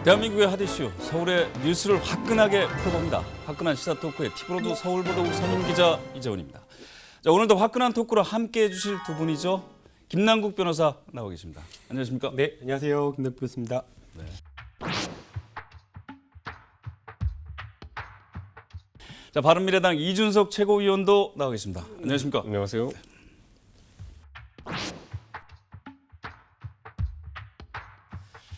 대한민국의 핫이슈, 서울의 뉴스를 화끈하게 풀어봅니다. 화끈한 시사 토크의 티브로드 서울보도 우선임 기자 이재훈입니다. 자, 오늘도 화끈한 토크로 함께해 주실 두 분이죠. 김남국 변호사 나와 계십니다. 안녕하십니까? 네, 안녕하세요. 김남국 변호사입니다. 네. 자, 바른미래당 이준석 최고위원도 나와 계십니다. 안녕하십니까? 안녕하세요.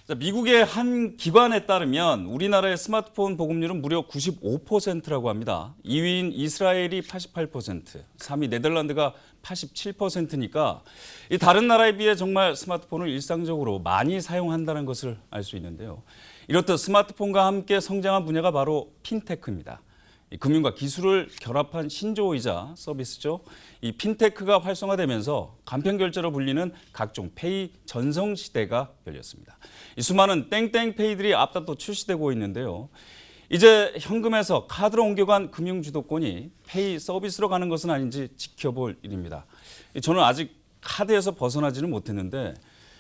자, 미국의 한 기관에 따르면 우리나라의 스마트폰 보급률은 무려 95%라고 합니다. 2위인 이스라엘이 88%, 3위 네덜란드가 87%니까 이 다른 나라에 비해 정말 스마트폰을 일상적으로 많이 사용한다는 것을 알 수 있는데요. 이렇듯 스마트폰과 함께 성장한 분야가 바로 핀테크입니다. 금융과 기술을 결합한 신조어이자 서비스죠. 이 핀테크가 활성화되면서 간편결제로 불리는 각종 페이 전성시대가 열렸습니다. 이 수많은 땡땡페이들이 앞다퉈 출시되고 있는데요. 이제 현금에서 카드로 옮겨간 금융 주도권이 페이 서비스로 가는 것은 아닌지 지켜볼 일입니다. 저는 아직 카드에서 벗어나지는 못했는데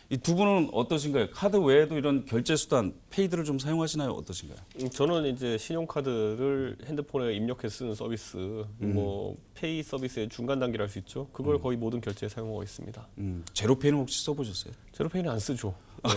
이 두 분은 어떠신가요? 카드 외에도 이런 결제 수단, 페이들을 좀 사용하시나요? 어떠신가요? 저는 이제 신용카드를 핸드폰에 입력해 쓰는 서비스, 뭐 페이 서비스의 중간 단계를 할 수 있죠. 그걸 거의 모든 결제에 사용하고 있습니다. 제로페이는 혹시 써보셨어요? 제로페이는 안 쓰죠. 네.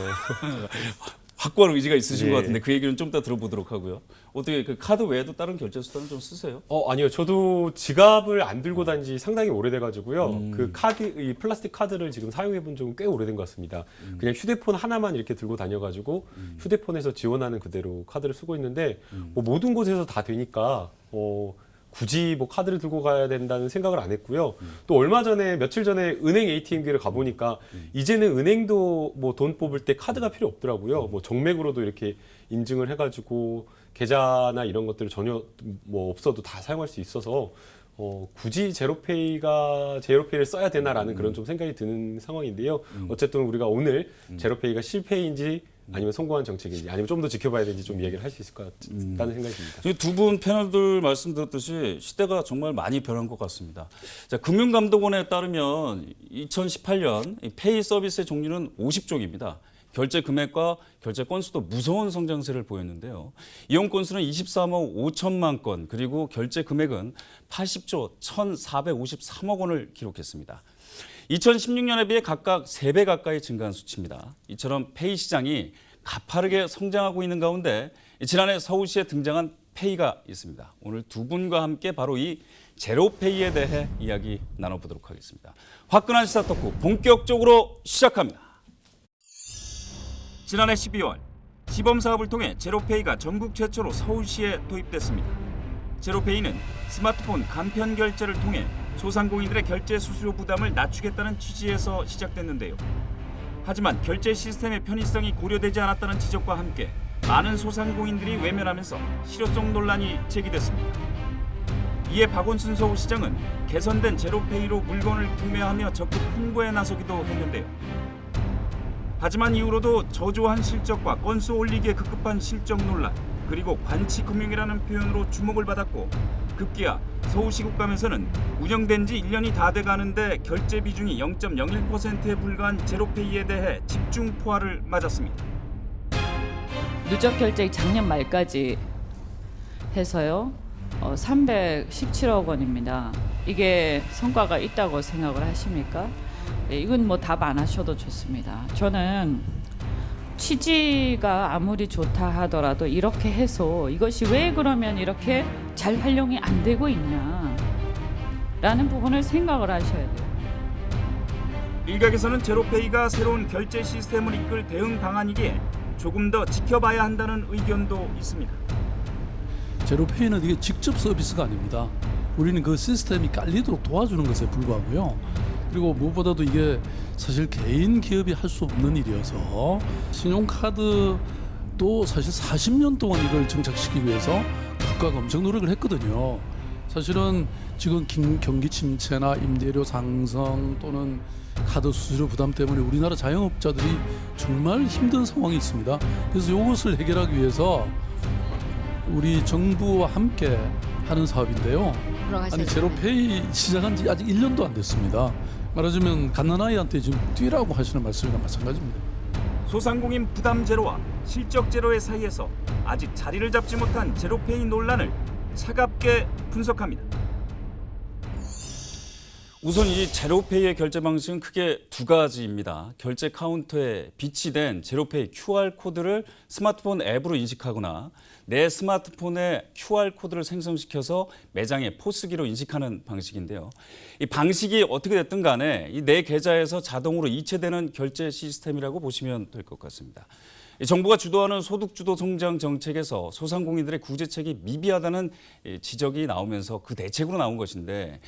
확고한 의지가 있으신 예. 것 같은데 그 얘기는 좀 이따 들어보도록 하고요. 어떻게 그 카드 외에도 다른 결제 수단을 좀 쓰세요? 아니요. 저도 지갑을 안 들고 다닌 지 상당히 오래돼가지고요. 그 카드, 이 플라스틱 카드를 지금 사용해 본 적은 꽤 오래된 것 같습니다. 그냥 휴대폰 하나만 이렇게 들고 다녀가지고 휴대폰에서 지원하는 그대로 카드를 쓰고 있는데 뭐 모든 곳에서 다 되니까 굳이 뭐 카드를 들고 가야 된다는 생각을 안 했고요. 또 얼마 전에 며칠 전에 은행 ATM기를 가보니까 이제는 은행도 뭐 돈 뽑을 때 카드가 필요 없더라고요. 뭐 정맥으로도 이렇게 인증을 해가지고 계좌나 이런 것들을 전혀 뭐 없어도 다 사용할 수 있어서 굳이 제로페이를 써야 되나라는 그런 좀 생각이 드는 상황인데요. 어쨌든 우리가 오늘 제로페이가 실패인지 아니면 성공한 정책인지 아니면 좀 더 지켜봐야 되는지 좀 이야기를 할 수 있을 것 같다는 생각이 듭니다. 두 분 패널들 말씀 들었듯이 시대가 정말 많이 변한 것 같습니다. 자, 금융감독원에 따르면 2018년 페이 서비스의 종류는 50종입니다. 결제 금액과 결제 건수도 무서운 성장세를 보였는데요. 이용 건수는 23억 5천만 건, 그리고 결제 금액은 80조 1,453억 원을 기록했습니다. 2016년에 비해 각각 3배 가까이 증가한 수치입니다. 이처럼 페이 시장이 가파르게 성장하고 있는 가운데 지난해 서울시에 등장한 페이가 있습니다. 오늘 두 분과 함께 바로 이 제로페이에 대해 이야기 나눠보도록 하겠습니다. 화끈한 시사 토크 본격적으로 시작합니다. 지난해 12월 시범 사업을 통해 제로페이가 전국 최초로 서울시에 도입됐습니다. 제로페이는 스마트폰 간편 결제를 통해 소상공인들의 결제 수수료 부담을 낮추겠다는 취지에서 시작됐는데요. 하지만 결제 시스템의 편의성이 고려되지 않았다는 지적과 함께 많은 소상공인들이 외면하면서 실효성 논란이 제기됐습니다. 이에 박원순 서울시장은 개선된 제로페이로 물건을 구매하며 적극 홍보에 나서기도 했는데요. 하지만 이후로도 저조한 실적과 건수 올리기에 급급한 실적 논란, 그리고 관치금융이라는 표현으로 주목을 받았고 급기야 서울시 국감에서는 운영된 지 1년이 다 돼가는데 결제 비중이 0.01%에 불과한 제로페이에 대해 집중 포화를 맞았습니다. 누적 결제 작년 말까지 해서요 317억 원입니다. 이게 성과가 있다고 생각을 하십니까? 이건 뭐 답 안 하셔도 좋습니다. 저는 취지가 아무리 좋다 하더라도 이렇게 해서 이것이 왜 그러면 이렇게 잘 활용이 안 되고 있냐라는 부분을 생각을 하셔야 돼요. 일각에서는 제로페이가 새로운 결제 시스템을 이끌 대응 방안이기에 조금 더 지켜봐야 한다는 의견도 있습니다. 제로페이는 이게 직접 서비스가 아닙니다. 우리는 그 시스템이 깔리도록 도와주는 것에 불과하고요. 그리고 무엇보다도 이게 사실 개인 기업이 할 수 없는 일이어서 신용카드도 사실 40년 동안 이걸 정착시키기 위해서 국가가 엄청 노력을 했거든요. 사실은 지금 경기 침체나 임대료 상승 또는 카드 수수료 부담 때문에 우리나라 자영업자들이 정말 힘든 상황이 있습니다. 그래서 이것을 해결하기 위해서 우리 정부와 함께 하는 사업인데요. 아니 제로페이 시작한 지 아직 1년도 안 됐습니다. 말하자면 갓난아이한테 지금 뛰라고 하시는 말씀이랑 마찬가지입니다. 소상공인 부담 제로와 실적 제로의 사이에서 아직 자리를 잡지 못한 제로페이 논란을 차갑게 분석합니다. 우선 이 제로페이의 결제 방식은 크게 두 가지입니다. 결제 카운터에 비치된 제로페이 QR코드를 스마트폰 앱으로 인식하거나 내 스마트폰에 QR코드를 생성시켜서 매장의 포스기로 인식하는 방식인데요. 이 방식이 어떻게 됐든 간에 이 내 계좌에서 자동으로 이체되는 결제 시스템이라고 보시면 될 것 같습니다. 정부가 주도하는 소득주도 성장 정책에서 소상공인들의 구제책이 미비하다는 지적이 나오면서 그 대책으로 나온 것인데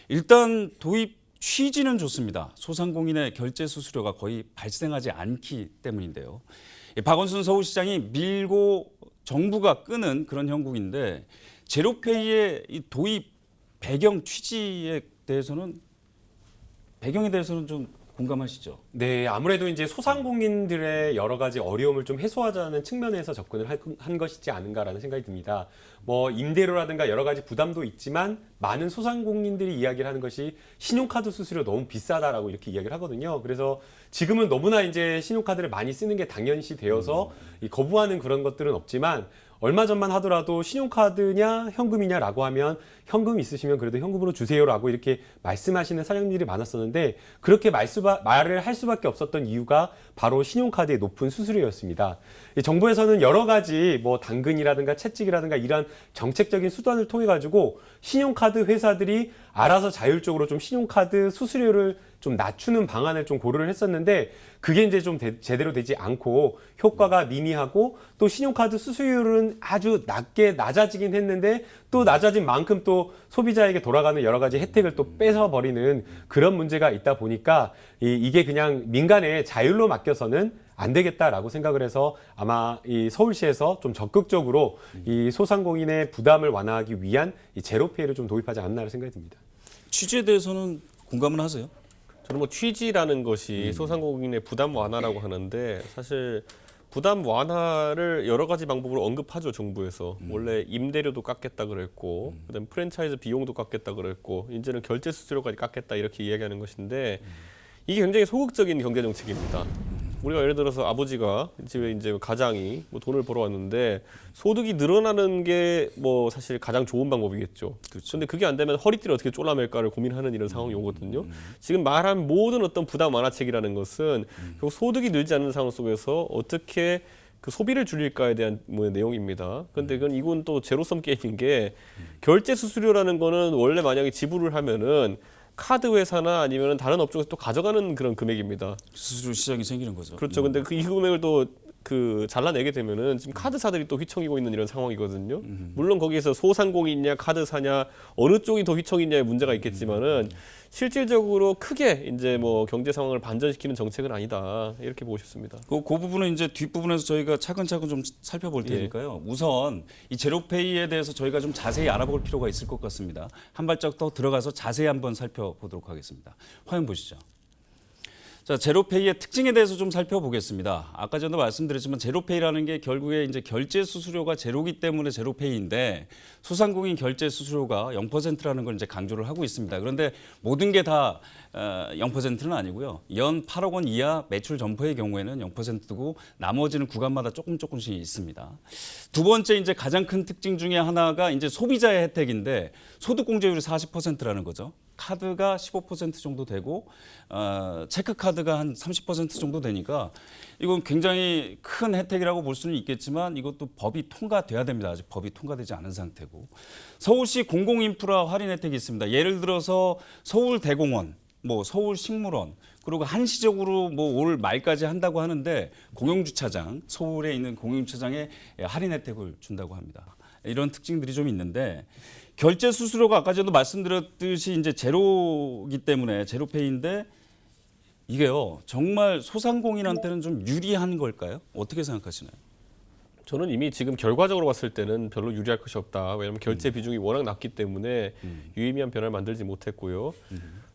일단 도입 취지는 좋습니다. 소상공인의 결제 수수료가 거의 발생하지 않기 때문인데요. 박원순 서울시장이 밀고 정부가 끄는 그런 형국인데 제로페이의 이 도입 배경에 대해서는 좀 공감하시죠? 네, 아무래도 이제 소상공인들의 여러 가지 어려움을 좀 해소하자는 측면에서 접근을 한 것이지 않은가라는 생각이 듭니다. 뭐 임대료라든가 여러 가지 부담도 있지만 많은 소상공인들이 이야기를 하는 것이 신용카드 수수료 너무 비싸다라고 이렇게 이야기를 하거든요. 그래서 지금은 너무나 이제 신용카드를 많이 쓰는 게 당연시 되어서 이 거부하는 그런 것들은 없지만 얼마 전만 하더라도 신용카드냐 현금이냐라고 하면 현금 있으시면 그래도 현금으로 주세요라고 이렇게 말씀하시는 사장님들이 많았었는데 그렇게 말을 할 수밖에 없었던 이유가 바로 신용카드의 높은 수수료였습니다. 정부에서는 여러 가지 뭐 당근이라든가 채찍이라든가 이런 정책적인 수단을 통해 가지고 신용카드 회사들이 알아서 자율적으로 좀 신용카드 수수료를 좀 낮추는 방안을 좀 고려를 했었는데 그게 이제 좀 제대로 되지 않고 효과가 미미하고 또 신용카드 수수료는 아주 낮아지긴 했는데 또 낮아진 만큼 또 소비자에게 돌아가는 여러 가지 혜택을 또 뺏어버리는 그런 문제가 있다 보니까 이게 그냥 민간의 자율로 맡겨서는 안 되겠다라고 생각을 해서 아마 이 서울시에서 좀 적극적으로 이 소상공인의 부담을 완화하기 위한 이 제로페이를 좀 도입하지 않나라는 생각이 듭니다. 취지에 대해서는 공감은 하세요? 저는 뭐 취지라는 것이 소상공인의 부담 완화라고 하는데 사실 부담 완화를 여러 가지 방법으로 언급하죠, 정부에서. 원래 임대료도 깎겠다 그랬고 그다음에 프랜차이즈 비용도 깎겠다 그랬고 이제는 결제 수수료까지 깎겠다 이렇게 이야기하는 것인데 이게 굉장히 소극적인 경제 정책입니다. 우리가 예를 들어서 아버지가 집에 이제 가장이 뭐 돈을 벌어왔는데 소득이 늘어나는 게 뭐 사실 가장 좋은 방법이겠죠. 그런데 그게 안 되면 허리띠를 어떻게 졸라맬까를 고민하는 이런 상황이 오거든요. 지금 말한 모든 어떤 부담 완화책이라는 것은 결국 소득이 늘지 않는 상황 속에서 어떻게 그 소비를 줄일까에 대한 뭐 내용입니다. 그런데 이건 또 제로섬 게임인 게 결제 수수료라는 거는 원래 만약에 지불을 하면은 카드 회사나 아니면 다른 업종에서 또 가져가는 그런 금액입니다. 수수료 시장이 생기는 거죠. 그렇죠. 근데 이 금액을 또 잘라내게 되면은 지금 카드사들이 또 휘청이고 있는 이런 상황이거든요. 물론 거기에서 소상공인이냐 카드사냐 어느 쪽이 더 휘청이냐의 문제가 있겠지만은 실질적으로 크게 이제 뭐 경제 상황을 반전시키는 정책은 아니다 이렇게 보고 싶습니다. 그 부분은 이제 뒷부분에서 저희가 차근차근 좀 살펴볼 테니까요. 우선 이 제로페이에 대해서 저희가 좀 자세히 알아볼 필요가 있을 것 같습니다. 한 발짝 더 들어가서 자세히 한번 살펴보도록 하겠습니다. 화면 보시죠. 자, 제로페이의 특징에 대해서 좀 살펴보겠습니다. 아까 전에 말씀드렸지만 제로페이라는 게 결국에 이제 결제 수수료가 제로기 때문에 제로페이인데 소상공인 결제 수수료가 0%라는 걸 이제 강조를 하고 있습니다. 그런데 모든 게 다 0%는 아니고요. 연 8억 원 이하 매출 점포의 경우에는 0%고 나머지는 구간마다 조금씩 있습니다. 두 번째 이제 가장 큰 특징 중에 하나가 이제 소비자의 혜택인데 소득공제율이 40%라는 거죠. 카드가 15% 정도 되고 체크카드가 한 30% 정도 되니까 이건 굉장히 큰 혜택이라고 볼 수는 있겠지만 이것도 법이 통과돼야 됩니다. 아직 법이 통과되지 않은 상태고. 서울시 공공인프라 할인 혜택이 있습니다. 예를 들어서 서울대공원, 뭐 서울식물원, 그리고 한시적으로 뭐 올 말까지 한다고 하는데 공영주차장, 서울에 있는 공영주차장에 할인 혜택을 준다고 합니다. 이런 특징들이 좀 있는데 결제 수수료가 아까 전에도 말씀드렸듯이 이제 제로기 때문에 제로페이인데 이게요 정말 소상공인한테는 좀 유리한 걸까요? 어떻게 생각하시나요? 저는 이미 지금 결과적으로 봤을 때는 별로 유리할 것이 없다. 왜냐하면 결제 비중이 워낙 낮기 때문에 유의미한 변화를 만들지 못했고요.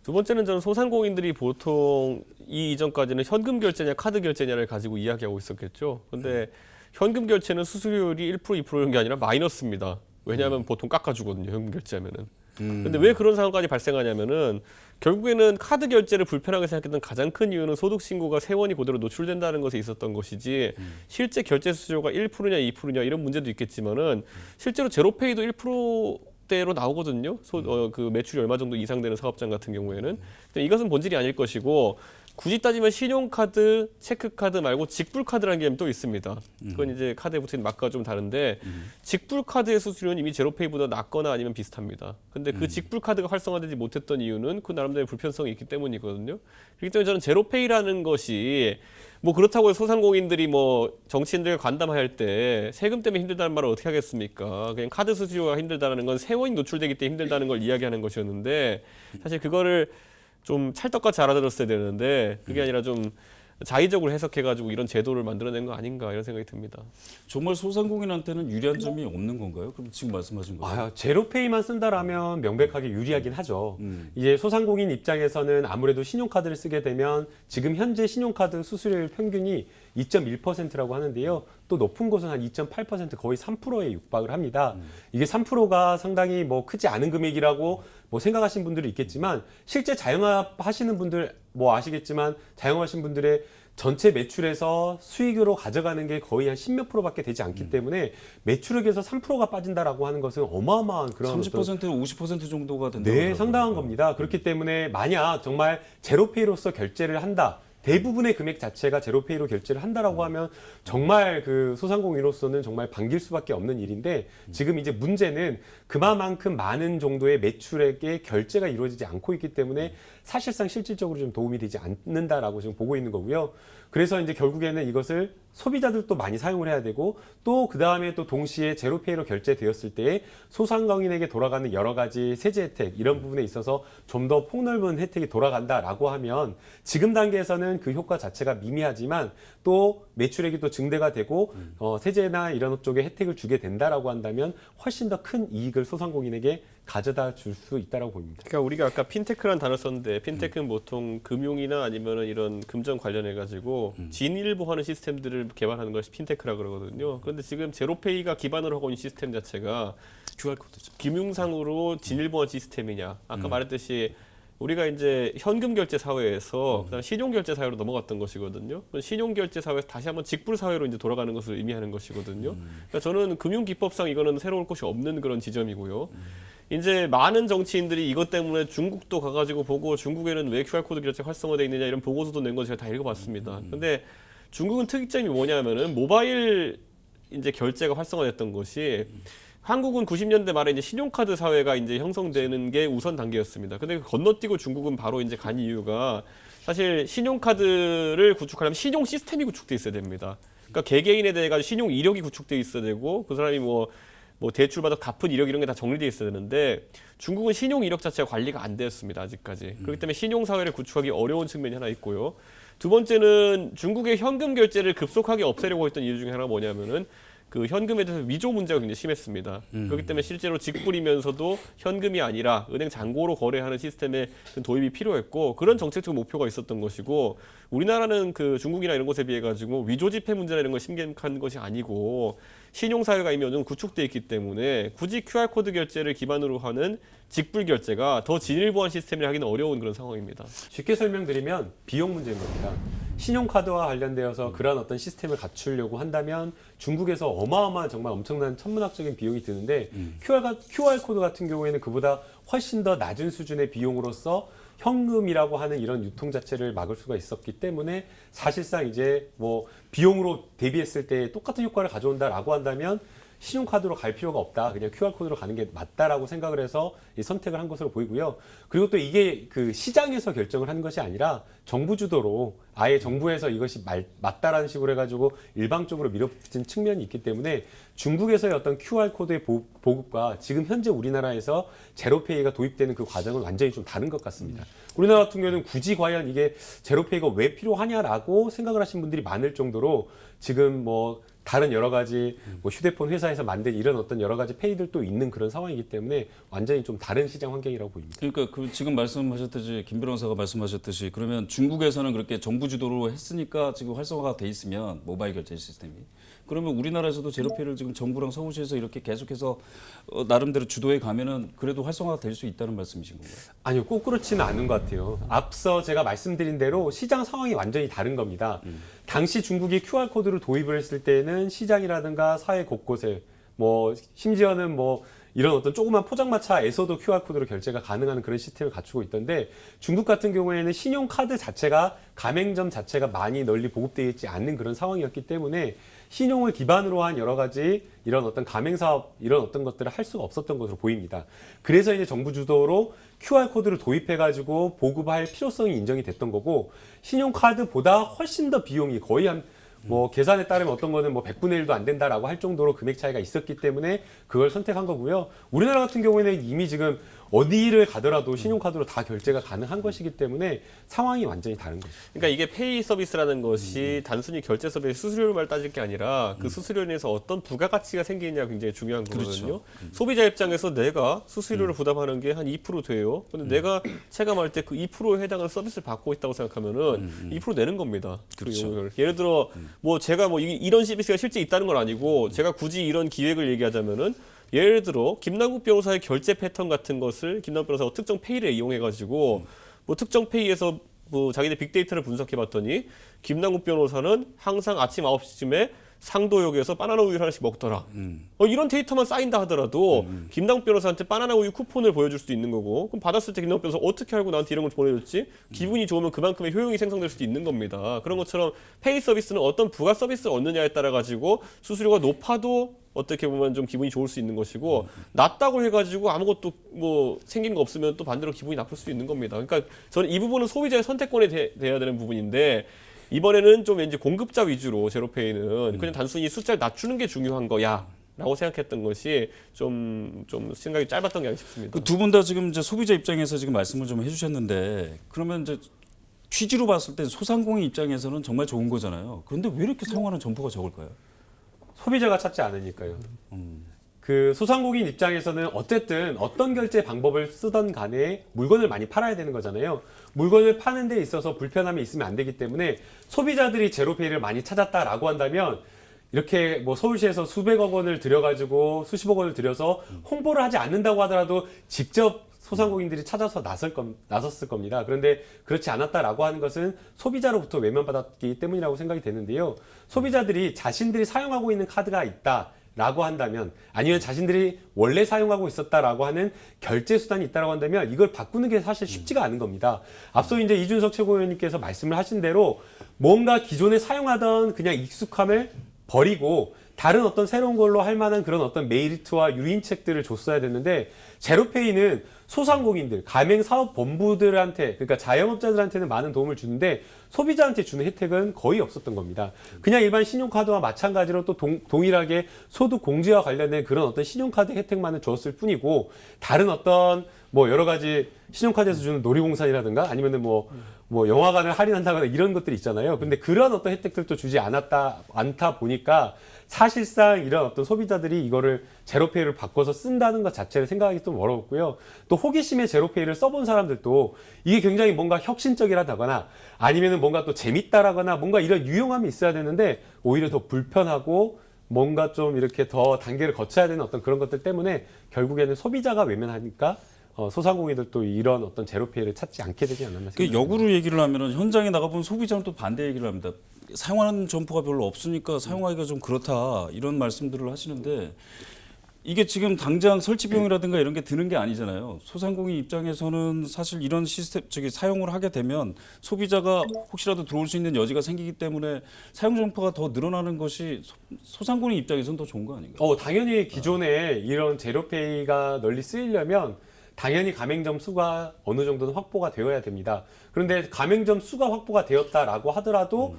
두 번째는 저는 소상공인들이 보통 이 이전까지는 현금 결제냐 카드 결제냐를 가지고 이야기하고 있었겠죠. 그런데 현금 결제는 수수료율이 1% 2%인 게 아니라 마이너스입니다. 왜냐하면 보통 깎아주거든요. 현금 결제하면은. 근데 왜 그런 상황까지 발생하냐면은 결국에는 카드 결제를 불편하게 생각했던 가장 큰 이유는 소득 신고가 세원이 그대로 노출된다는 것에 있었던 것이지 실제 결제 수수료가 1%냐 2%냐 이런 문제도 있겠지만은 실제로 제로페이도 1%대로 나오거든요. 그 매출이 얼마 정도 이상 되는 사업장 같은 경우에는. 근데 이것은 본질이 아닐 것이고 굳이 따지면 신용카드, 체크카드 말고 직불카드라는 개념이 또 있습니다. 그건 이제 카드에 붙은 마크가 좀 다른데 직불카드의 수수료는 이미 제로페이보다 낮거나 아니면 비슷합니다. 근데 그 직불카드가 활성화되지 못했던 이유는 그 나름대로의 불편성이 있기 때문이거든요. 그렇기 때문에 저는 제로페이라는 것이 뭐 그렇다고 소상공인들이 뭐 정치인들과 간담회할 때 세금 때문에 힘들다는 말을 어떻게 하겠습니까? 그냥 카드 수수료가 힘들다는 건 세원이 노출되기 때문에 힘들다는 걸 이야기하는 것이었는데 사실 그거를 좀 찰떡같이 알아들었어야 되는데 그게 아니라 좀 자의적으로 해석해가지고 이런 제도를 만들어낸 거 아닌가 이런 생각이 듭니다. 정말 소상공인한테는 유리한 점이 없는 건가요? 그럼 지금 말씀하신 거예요? 제로페이만 쓴다라면 명백하게 유리하긴 하죠. 이제 소상공인 입장에서는 아무래도 신용카드를 쓰게 되면 지금 현재 신용카드 수수료율 평균이 2.1%라고 하는데요. 또 높은 곳은 한 2.8% 거의 3%에 육박을 합니다. 이게 3%가 상당히 뭐 크지 않은 금액이라고 뭐 생각하시는 분들이 있겠지만 실제 자영업 하시는 분들 뭐 아시겠지만 자영업하신 분들의 전체 매출에서 수익으로 가져가는 게 거의 한 10몇 %밖에 되지 않기 때문에 매출액에서 3%가 빠진다라고 하는 것은 어마어마한 그런 30% 50% 정도가 된다고 네, 하더라고요. 상당한 겁니다. 그렇기 때문에 만약 정말 제로페이로서 결제를 한다. 대부분의 금액 자체가 제로페이로 결제를 한다라고 하면 정말 그 소상공인으로서는 정말 반길 수밖에 없는 일인데 지금 이제 문제는 그만큼 많은 정도의 매출액의 결제가 이루어지지 않고 있기 때문에 사실상 실질적으로 좀 도움이 되지 않는다라고 지금 보고 있는 거고요. 그래서 이제 결국에는 이것을 소비자들도 많이 사용을 해야 되고 또 그 다음에 또 동시에 제로페이로 결제되었을 때 소상공인에게 돌아가는 여러 가지 세제 혜택 이런 부분에 있어서 좀 더 폭넓은 혜택이 돌아간다라고 하면 지금 단계에서는 그 효과 자체가 미미하지만 또 매출액이 또 증대가 되고 세제나 이런 쪽에 혜택을 주게 된다라고 한다면 훨씬 더 큰 이익을 소상공인에게 가져다 줄 수 있다라고 보입니다. 그러니까 우리가 아까 핀테크라는 단어 썼는데 핀테크는 보통 금융이나 아니면은 이런 금전 관련해 가지고 진일보하는 시스템들을 개발하는 것이 핀테크라 그러거든요. 그런데 지금 제로페이가 기반으로 하고 있는 시스템 자체가 QR코드죠. 금융상으로 진일보한 시스템이냐? 아까 말했듯이 우리가 이제 현금 결제 사회에서 그다음 신용 결제 사회로 넘어갔던 것이거든요. 신용 결제 사회에서 다시 한번 직불 사회로 이제 돌아가는 것을 의미하는 것이거든요. 그러니까 저는 금융 기법상 이거는 새로울 것이 없는 그런 지점이고요. 이제 많은 정치인들이 이것 때문에 중국도 가가지고 보고 중국에는 왜 QR코드 결제 활성화되어 있느냐 이런 보고서도 낸 거 제가 다 읽어봤습니다. 근데 중국은 특이점이 뭐냐면은 모바일 이제 결제가 활성화됐던 것이 한국은 90년대 말에 이제 신용카드 사회가 이제 형성되는 게 우선 단계였습니다. 근데 건너뛰고 중국은 바로 이제 간 이유가 사실 신용카드를 구축하려면 신용 시스템이 구축돼 있어야 됩니다. 그러니까 개개인에 대해 가지고 신용 이력이 구축돼 있어야 되고 그 사람이 뭐 대출 받아 갚은 이력 이런 게 다 정리돼 있어야 되는데 중국은 신용 이력 자체가 관리가 안 되었습니다. 아직까지. 그렇기 때문에 신용 사회를 구축하기 어려운 측면이 하나 있고요. 두 번째는 중국의 현금 결제를 급속하게 없애려고 했던 이유 중에 하나가 뭐냐면은 그 현금에 대해서 위조 문제가 굉장히 심했습니다. 그렇기 때문에 실제로 직불이면서도 현금이 아니라 은행 잔고로 거래하는 시스템의 도입이 필요했고 그런 정책적 목표가 있었던 것이고 우리나라는 그 중국이나 이런 곳에 비해 가지고 위조 지폐 문제나 이런 거 심각한 것이 아니고 신용사회가 이미 어느 정도 구축돼 있기 때문에 굳이 QR코드 결제를 기반으로 하는 직불 결제가 더 진일보한 시스템을 하기는 어려운 그런 상황입니다. 쉽게 설명드리면 비용 문제인 겁니다. 신용카드와 관련되어서 그러한 어떤 시스템을 갖추려고 한다면 중국에서 어마어마한 정말 엄청난 천문학적인 비용이 드는데 QR코드 같은 경우에는 그보다 훨씬 더 낮은 수준의 비용으로서 현금이라고 하는 이런 유통 자체를 막을 수가 있었기 때문에 사실상 이제 뭐 비용으로 대비했을 때 똑같은 효과를 가져온다라고 한다면 신용카드로 갈 필요가 없다. 그냥 QR코드로 가는 게 맞다라고 생각을 해서 이 선택을 한 것으로 보이고요. 그리고 또 이게 그 시장에서 결정을 하는 것이 아니라 정부 주도로 아예 정부에서 이것이 맞다라는 식으로 해가지고 일방적으로 밀어붙인 측면이 있기 때문에 중국에서의 어떤 QR코드의 보급과 지금 현재 우리나라에서 제로페이가 도입되는 그 과정은 완전히 좀 다른 것 같습니다. 우리나라 같은 경우에는 굳이 과연 이게 제로페이가 왜 필요하냐라고 생각을 하신 분들이 많을 정도로 지금 뭐 다른 여러 가지 뭐 휴대폰 회사에서 만든 이런 어떤 여러 가지 페이들도 있는 그런 상황이기 때문에 완전히 좀 다른 시장 환경이라고 보입니다. 그러니까 그 지금 말씀하셨듯이 김 변호사가 말씀하셨듯이 그러면 중국에서는 그렇게 정부 주도로 했으니까 지금 활성화가 돼 있으면 모바일 결제 시스템이 그러면 우리나라에서도 제로페이를 지금 정부랑 서울시에서 이렇게 계속해서 나름대로 주도해 가면은 그래도 활성화가 될 수 있다는 말씀이신 건가요? 아니요, 꼭 그렇지는 않은 것 같아요. 앞서 제가 말씀드린 대로 시장 상황이 완전히 다른 겁니다. 당시 중국이 QR코드를 도입을 했을 때는 시장이라든가 사회 곳곳에 뭐 심지어는 뭐 이런 어떤 조그만 포장마차에서도 QR코드로 결제가 가능한 그런 시스템을 갖추고 있던데 중국 같은 경우에는 신용카드 자체가 가맹점 자체가 많이 널리 보급되어 있지 않는 그런 상황이었기 때문에 신용을 기반으로 한 여러 가지 이런 어떤 가맹사업 이런 어떤 것들을 할 수가 없었던 것으로 보입니다. 그래서 이제 정부 주도로 QR코드를 도입해가지고 보급할 필요성이 인정이 됐던 거고 신용카드보다 훨씬 더 비용이 거의 한 뭐 계산에 따르면 어떤 거는 뭐 100분의 1도 안 된다라고 할 정도로 금액 차이가 있었기 때문에 그걸 선택한 거고요. 우리나라 같은 경우에는 이미 지금 어디를 가더라도 신용카드로 다 결제가 가능한 것이기 때문에 상황이 완전히 다른 거죠. 그러니까 이게 페이 서비스라는 것이 단순히 결제 서비스 수수료만 따질 게 아니라 그 수수료에 인해서 어떤 부가가치가 생기느냐가 굉장히 중요한 거거든요. 소비자 입장에서 내가 수수료를 부담하는 게 한 2% 돼요. 근데 내가 체감할 때 그 2%에 해당하는 서비스를 받고 있다고 생각하면은 2% 내는 겁니다. 그렇죠. 예를 들어 뭐 제가 뭐 이런 서비스가 실제 있다는 건 아니고 제가 굳이 이런 기획을 얘기하자면은 예를 들어 김남국 변호사의 결제 패턴 같은 것을 김남국 변호사가 특정 페이를 이용해가지고 뭐 특정 페이에서 뭐 자기네 빅데이터를 분석해봤더니 김남국 변호사는 항상 아침 9시쯤에 상도역에서 바나나 우유를 하나씩 먹더라. 이런 데이터만 쌓인다 하더라도 김남국 변호사한테 바나나 우유 쿠폰을 보여줄 수도 있는 거고 그럼 받았을 때 김남국 변호사 어떻게 알고 나한테 이런 걸 보내줬지? 기분이 좋으면 그만큼의 효용이 생성될 수도 있는 겁니다. 그런 것처럼 페이 서비스는 어떤 부가 서비스를 얻느냐에 따라 가지고 수수료가 높아도 어떻게 보면 좀 기분이 좋을 수 있는 것이고 낮다고 해가지고 아무것도 뭐 생기는 거 없으면 또 반대로 기분이 나쁠 수도 있는 겁니다. 그러니까 저는 이 부분은 소비자의 선택권에 돼야 되는 부분인데 이번에는 좀 왠지 공급자 위주로 제로페이는 그냥 단순히 숫자를 낮추는 게 중요한 거야. 라고 생각했던 것이 좀 생각이 짧았던 게 아닌가 싶습니다. 두 분 다 지금 이제 소비자 입장에서 지금 말씀을 좀 해주셨는데 그러면 이제 취지로 봤을 때 소상공인 입장에서는 정말 좋은 거잖아요. 그런데 왜 이렇게 사용하는 점포가 적을까요? 소비자가 찾지 않으니까요. 그 소상공인 입장에서는 어쨌든 어떤 결제 방법을 쓰던 간에 물건을 많이 팔아야 되는 거잖아요. 물건을 파는 데 있어서 불편함이 있으면 안 되기 때문에 소비자들이 제로페이를 많이 찾았다라고 한다면 이렇게 뭐 서울시에서 수백억 원을 들여가지고 수십억 원을 들여서 홍보를 하지 않는다고 하더라도 직접 소상공인들이 찾아서 나섰을 겁니다. 그런데 그렇지 않았다라고 하는 것은 소비자로부터 외면받았기 때문이라고 생각이 되는데요. 소비자들이 자신들이 사용하고 있는 카드가 있다라고 한다면 아니면 자신들이 원래 사용하고 있었다라고 하는 결제 수단이 있다라고 한다면 이걸 바꾸는 게 사실 쉽지가 않은 겁니다. 앞서 이제 이준석 최고위원님께서 말씀을 하신 대로 뭔가 기존에 사용하던 그냥 익숙함을 버리고 다른 어떤 새로운 걸로 할 만한 그런 어떤 메리트와 유인책들을 줬어야 됐는데 제로페이는 소상공인들, 가맹사업본부들한테 그러니까 자영업자들한테는 많은 도움을 주는데 소비자한테 주는 혜택은 거의 없었던 겁니다. 그냥 일반 신용카드와 마찬가지로 또 동일하게 소득 공제와 관련된 그런 어떤 신용카드 혜택만을 줬을 뿐이고 다른 어떤 뭐 여러 가지 신용카드에서 주는 놀이공산이라든가 아니면은 뭐 영화관을 할인한다거나 이런 것들이 있잖아요. 근데 그런 어떤 혜택들도 주지 않다 보니까 사실상 이런 어떤 소비자들이 이거를 제로페이를 바꿔서 쓴다는 것 자체를 생각하기 좀 어려웠고요. 또 호기심에 제로페이를 써본 사람들도 이게 굉장히 뭔가 혁신적이라거나 아니면은 뭔가 또 재밌다라거나 뭔가 이런 유용함이 있어야 되는데 오히려 더 불편하고 뭔가 좀 이렇게 더 단계를 거쳐야 되는 어떤 그런 것들 때문에 결국에는 소비자가 외면하니까 소상공인들도 이런 어떤 제로페이를 찾지 않게 되지 않았나 그 생각합니다. 역으로 얘기를 하면은 현장에 나가보면 소비자는 또 반대 얘기를 합니다. 사용하는 점포가 별로 없으니까 사용하기가 좀 그렇다 이런 말씀들을 하시는데 이게 지금 당장 설치 비용이라든가 이런 게 드는 게 아니잖아요. 소상공인 입장에서는 사실 이런 시스템 사용을 하게 되면 소비자가 혹시라도 들어올 수 있는 여지가 생기기 때문에 사용 점포가 더 늘어나는 것이 소상공인 입장에서는 더 좋은 거 아닌가요? 당연히 기존에 이런 제로페이가 널리 쓰이려면 당연히 가맹점 수가 어느 정도는 확보가 되어야 됩니다. 그런데 가맹점 수가 확보가 되었다라고 하더라도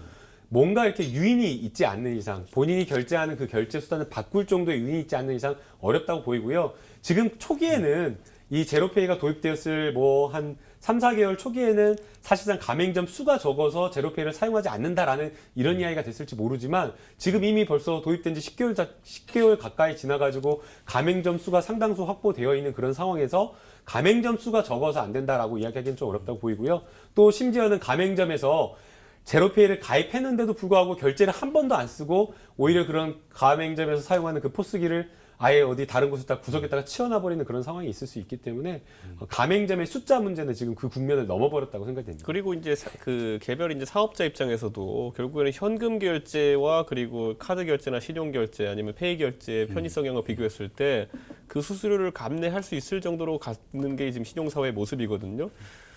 뭔가 이렇게 유인이 있지 않는 이상 본인이 결제하는 그 결제 수단을 바꿀 정도의 유인이 있지 않는 이상 어렵다고 보이고요. 지금 초기에는 이 제로페이가 도입되었을 뭐 한 3, 4개월 초기에는 사실상 가맹점 수가 적어서 제로페이를 사용하지 않는다라는 이런 이야기가 됐을지 모르지만 지금 이미 벌써 도입된 지 10개월 가까이 지나가지고 가맹점 수가 상당수 확보되어 있는 그런 상황에서 가맹점 수가 적어서 안 된다라고 이야기하기는 좀 어렵다고 보이고요. 또 심지어는 가맹점에서 제로페이를 가입했는데도 불구하고 결제를 한 번도 안 쓰고 오히려 그런 가맹점에서 사용하는 그 포스기를 아예 어디 다른 곳에다 구석에다가 치워놔버리는 그런 상황이 있을 수 있기 때문에 가맹점의 숫자 문제는 지금 그 국면을 넘어버렸다고 생각됩니다. 그리고 이제 그 개별 이제 사업자 입장에서도 결국에는 현금 결제와 그리고 카드 결제나 신용 결제 아니면 페이 결제의 편의성과 비교했을 때 그 수수료를 감내할 수 있을 정도로 갖는 게 지금 신용사회의 모습이거든요.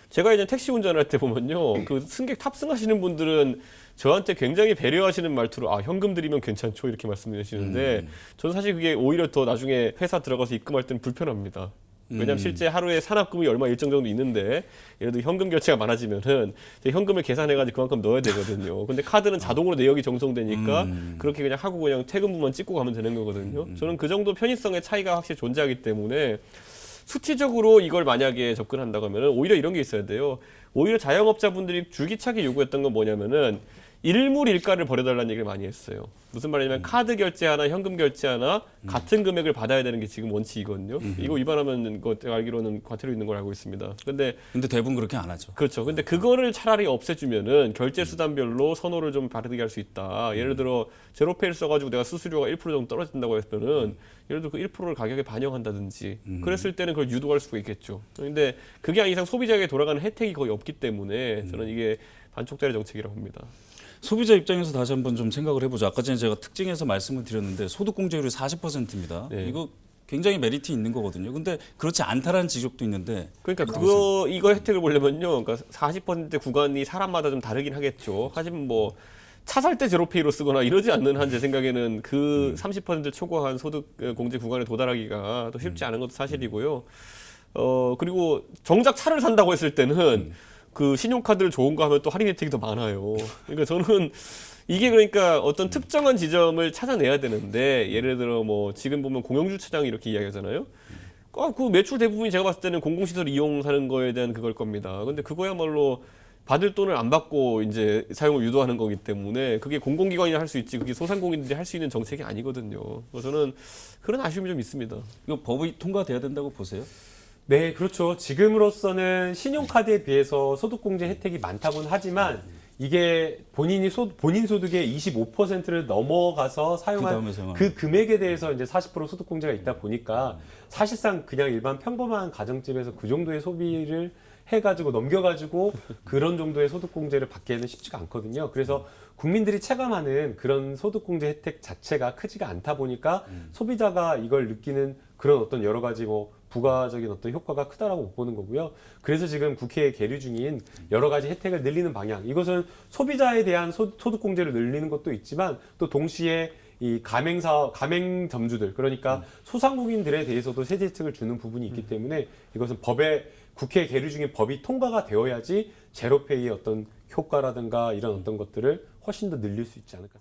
제가 이제 택시 운전할 때 보면요, 그 승객 탑승하시는 분들은 저한테 굉장히 배려하시는 말투로 아 현금 드리면 괜찮죠 이렇게 말씀하시는데 저는 사실 그게 오히려 더 나중에 회사 들어가서 입금할 때는 불편합니다. 왜냐하면 실제 하루에 산업금이 얼마 일정 정도 있는데 예를 들어 현금 결제가 많아지면은 현금을 계산해가지고 그만큼 넣어야 되거든요. 근데 카드는 자동으로 내역이 정송되니까 그렇게 그냥 하고 그냥 퇴근부만 찍고 가면 되는 거거든요. 저는 그 정도 편의성의 차이가 확실히 존재하기 때문에 수치적으로 이걸 만약에 접근한다고 하면 오히려 이런 게 있어야 돼요. 오히려 자영업자분들이 줄기차게 요구했던 건 뭐냐면은 일물일가를 벌여달라는 얘기를 많이 했어요. 무슨 말이냐면 카드 결제 하나, 현금 결제 하나 같은 금액을 받아야 되는 게 지금 원칙이거든요. 이거 위반하면 제가 알기로는 과태료 있는 걸 알고 있습니다. 근데 대부분 그렇게 안 하죠. 그렇죠. 근데 그거를 차라리 없애주면은 결제 수단별로 선호를 좀 바르게 할 수 있다. 예를 들어 제로페이를 써가지고 내가 수수료가 1% 정도 떨어진다고 했으면은 예를 들어 그 1%를 가격에 반영한다든지 그랬을 때는 그걸 유도할 수가 있겠죠. 근데 그게 아닌 이상 소비자에게 돌아가는 혜택이 거의 없기 때문에 저는 이게 반쪽짜리 정책이라고 봅니다. 소비자 입장에서 다시 한번 좀 생각을 해보죠. 아까 전에 제가 특징에서 말씀을 드렸는데 소득공제율이 40%입니다. 네. 이거 굉장히 메리트 있는 거거든요. 근데 그렇지 않다라는 지적도 있는데 그러니까 이거 혜택을 보려면요, 그러니까 40% 구간이 사람마다 좀 다르긴 하겠죠. 하지만 뭐 차 살 때 제로페이로 쓰거나 이러지 않는 한 제 생각에는 그 30% 초과한 소득 공제 구간에 도달하기가 또 쉽지 않은 것도 사실이고요. 그리고 정작 차를 산다고 했을 때는 그 신용카드를 좋은 거 하면 또 할인 혜택이 더 많아요. 그러니까 저는 이게 그러니까 어떤 특정한 지점을 찾아내야 되는데 예를 들어 뭐 지금 보면 공영주차장 이렇게 이야기하잖아요. 그 매출 대부분이 제가 봤을 때는 공공시설 이용하는 거에 대한 그걸 겁니다. 근데 그거야말로 받을 돈을 안 받고 이제 사용을 유도하는 거기 때문에 그게 공공기관이 할 수 있지 그게 소상공인들이 할 수 있는 정책이 아니거든요. 그래서 저는 그런 아쉬움이 좀 있습니다. 이거 법이 통과돼야 된다고 보세요? 네, 그렇죠. 지금으로서는 신용카드에 비해서 소득공제 혜택이 많다고는 하지만 이게 본인 소득의 25%를 넘어가서 사용한 그 금액에 대해서 이제 40% 소득공제가 있다 보니까 사실상 그냥 일반 평범한 가정집에서 그 정도의 소비를 해가지고 넘겨가지고 그런 정도의 소득공제를 받기에는 쉽지가 않거든요. 그래서 국민들이 체감하는 그런 소득공제 혜택 자체가 크지가 않다 보니까 소비자가 이걸 느끼는 그런 어떤 여러 가지 뭐 부가적인 어떤 효과가 크다라고 못 보는 거고요. 그래서 지금 국회에 계류 중인 여러 가지 혜택을 늘리는 방향. 이것은 소비자에 대한 소득공제를 늘리는 것도 있지만 또 동시에 이 가맹점주들 그러니까 소상공인들에 대해서도 세제 혜택을 주는 부분이 있기 때문에 이것은 국회에 계류 중인 법이 통과가 되어야지 제로페이의 어떤 효과라든가 이런 어떤 것들을 훨씬 더 늘릴 수 있지 않을까.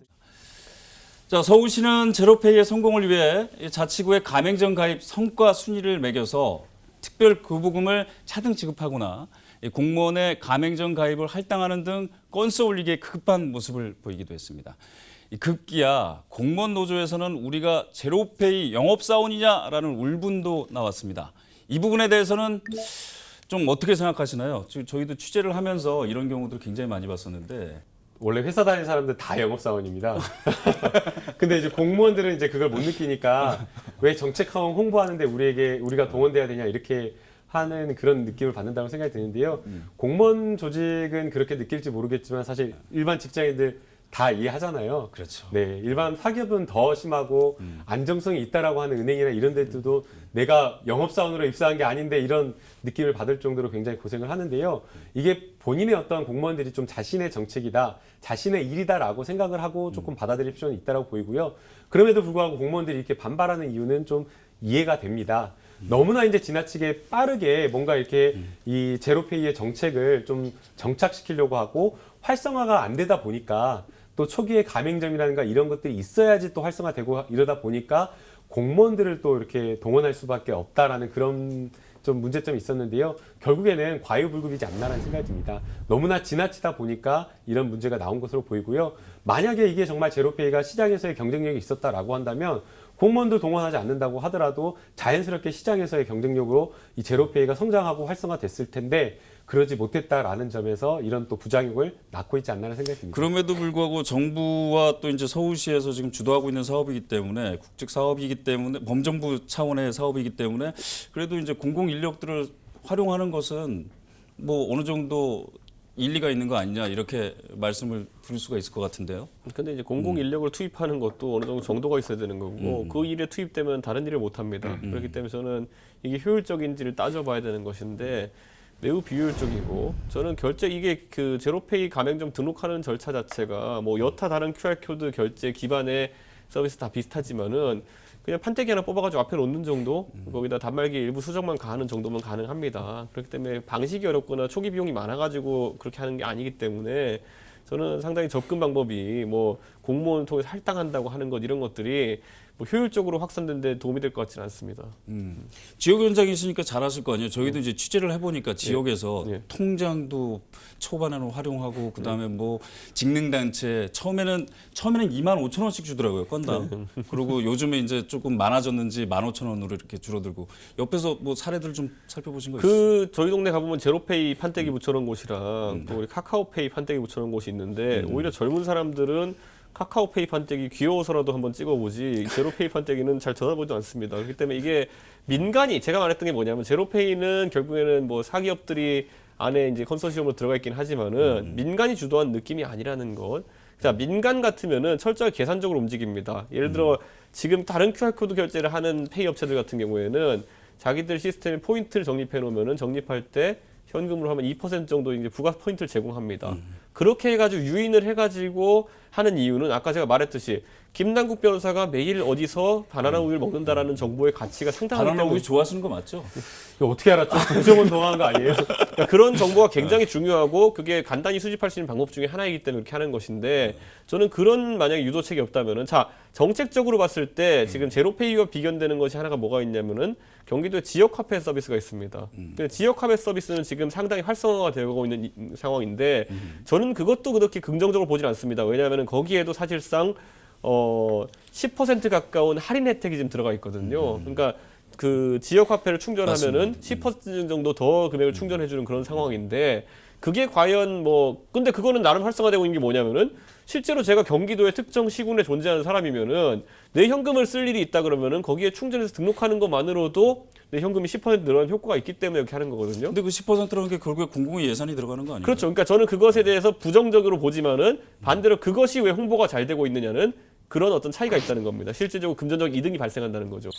자, 서울시는 제로페이의 성공을 위해 자치구의 가맹점 가입 성과 순위를 매겨서 특별 교부금을 차등 지급하거나 공무원의 가맹점 가입을 할당하는 등 건수 올리기에 급한 모습을 보이기도 했습니다. 급기야 공무원 노조에서는 우리가 제로페이 영업사원이냐라는 울분도 나왔습니다. 이 부분에 대해서는 좀 어떻게 생각하시나요? 지금 저희도 취재를 하면서 이런 경우들 굉장히 많이 봤었는데 원래 회사 다니는 사람들 다 영업사원입니다. 근데 이제 공무원들은 이제 그걸 못 느끼니까 왜 정책하원 홍보하는데 우리가 동원돼야 되냐 이렇게 하는 그런 느낌을 받는다고 생각이 드는데요. 공무원 조직은 그렇게 느낄지 모르겠지만 사실 일반 직장인들 다 이해하잖아요. 그렇죠. 네, 일반 사기업은 더 심하고 안정성이 있다라고 하는 은행이나 이런 데들도 내가 영업사원으로 입사한 게 아닌데 이런 느낌을 받을 정도로 굉장히 고생을 하는데요. 이게 본인의 어떤 공무원들이 좀 자신의 정책이다, 자신의 일이다라고 생각을 하고 조금 받아들일 필요는 있다라고 보이고요. 그럼에도 불구하고 공무원들이 이렇게 반발하는 이유는 좀 이해가 됩니다. 너무나 이제 지나치게 빠르게 뭔가 이렇게 이 제로페이의 정책을 좀 정착시키려고 하고 활성화가 안 되다 보니까 또 초기에 가맹점이라든가 이런 것들이 있어야지 또 활성화되고 이러다 보니까 공무원들을 또 이렇게 동원할 수밖에 없다라는 그런 좀 문제점이 있었는데요. 결국에는 과유불급이지 않나라는 생각이 듭니다. 너무나 지나치다 보니까 이런 문제가 나온 것으로 보이고요. 만약에 이게 정말 제로페이가 시장에서의 경쟁력이 있었다라고 한다면 공무원들 동원하지 않는다고 하더라도 자연스럽게 시장에서의 경쟁력으로 이 제로페이가 성장하고 활성화됐을 텐데 그러지 못했다라는 점에서 이런 또 부작용을 낳고 있지 않나라는 생각이 듭니다. 그럼에도 불구하고 정부와 또 이제 서울시에서 지금 주도하고 있는 사업이기 때문에 국책 사업이기 때문에 범정부 차원의 사업이기 때문에 그래도 이제 공공 인력들을 활용하는 것은 뭐 어느 정도 일리가 있는 거 아니냐 이렇게 말씀을 드릴 수가 있을 것 같은데요. 근데 이제 공공 인력을 투입하는 것도 어느 정도 정도가 있어야 되는 거고 그 일에 투입되면 다른 일을 못 합니다. 그렇기 때문에 저는 이게 효율적인지를 따져봐야 되는 것인데 매우 비효율적이고 저는 결제 이게 그 제로페이 가맹점 등록하는 절차 자체가 뭐 여타 다른 QR코드 결제 기반의 서비스 다 비슷하지만은 그냥 판때기 하나 뽑아가지고 앞에 놓는 정도 거기다 단말기 일부 수정만 가하는 정도면 가능합니다. 그렇기 때문에 방식이 어렵거나 초기 비용이 많아가지고 그렇게 하는 게 아니기 때문에 저는 상당히 접근 방법이 뭐 공무원 통해서 할당한다고 하는 것 이런 것들이 뭐 효율적으로 확산된 데 도움이 될 것 같지는 않습니다. 지역 현장에 있으니까 잘 아실 거 아니에요. 저희도 이제 취재를 해보니까 지역에서 예. 통장도 초반에는 활용하고 그다음에 뭐 직능단체 처음에는 25,000원씩 주더라고요 건당. 그리고 요즘에 이제 조금 많아졌는지 15,000원으로 이렇게 줄어들고 옆에서 뭐 사례들 좀 살펴보신 거 있어요? 그 저희 동네 가보면 제로페이 판때기 붙여놓은 곳이랑 또 우리 카카오페이 판때기 붙여놓은 곳이 있는데 오히려 젊은 사람들은 카카오페이 판때기 귀여워서라도 한번 찍어보지 제로페이 판때기는 잘 쳐다보지 않습니다. 그렇기 때문에 이게 민간이 제가 말했던 게 뭐냐면 제로페이는 결국에는 뭐 사기업들이 안에 이제 컨소시엄으로 들어가 있긴 하지만은 민간이 주도한 느낌이 아니라는 것. 자, 민간 같으면은 철저하게 계산적으로 움직입니다. 예를 들어 지금 다른 QR코드 결제를 하는 페이 업체들 같은 경우에는 자기들 시스템에 포인트를 적립해 놓으면은 적립할 때 현금으로 하면 2% 정도 이제 부가 포인트를 제공합니다. 그렇게 해가지고 유인을 해가지고 하는 이유는 아까 제가 말했듯이 김남국 변호사가 매일 어디서 바나나 우유를 먹는다라는 정보의 가치가 상당하기 바나나 때문에 우유 좋아하시는 거 맞죠? 이거 어떻게 알았죠? 공정원 동화한 거 아니에요? 그러니까 그런 정보가 굉장히 중요하고 그게 간단히 수집할 수 있는 방법 중에 하나이기 때문에 그렇게 하는 것인데 저는 그런 만약에 유도책이 없다면은 자 정책적으로 봤을 때 지금 제로페이와 비견되는 것이 하나가 뭐가 있냐면은 경기도에 지역 화폐 서비스가 있습니다. 근데 지역 화폐 서비스는 지금 상당히 활성화가 되고 있는 상황인데 저는 그것도 그렇게 긍정적으로 보진 않습니다. 왜냐하면 거기에도 사실상 10% 가까운 할인 혜택이 지금 들어가 있거든요. 그러니까 그 지역 화폐를 충전하면은 10% 정도 더 금액을 충전해주는 그런 상황인데 그게 과연 뭐 근데 그거는 나름 활성화되고 있는 게 뭐냐면은 실제로 제가 경기도의 특정 시군에 존재하는 사람이면은 내 현금을 쓸 일이 있다 그러면은 거기에 충전해서 등록하는 것만으로도 내 현금이 10% 늘어나는 효과가 있기 때문에 이렇게 하는 거거든요. 근데 그 10%라는 게 결국에 공공의 예산이 들어가는 거 아니에요? 그렇죠. 그러니까 저는 그것에 대해서 부정적으로 보지만은 반대로 그것이 왜 홍보가 잘 되고 있느냐는 그런 어떤 차이가 있다는 겁니다. 실질적으로 금전적 이득이 발생한다는 거죠.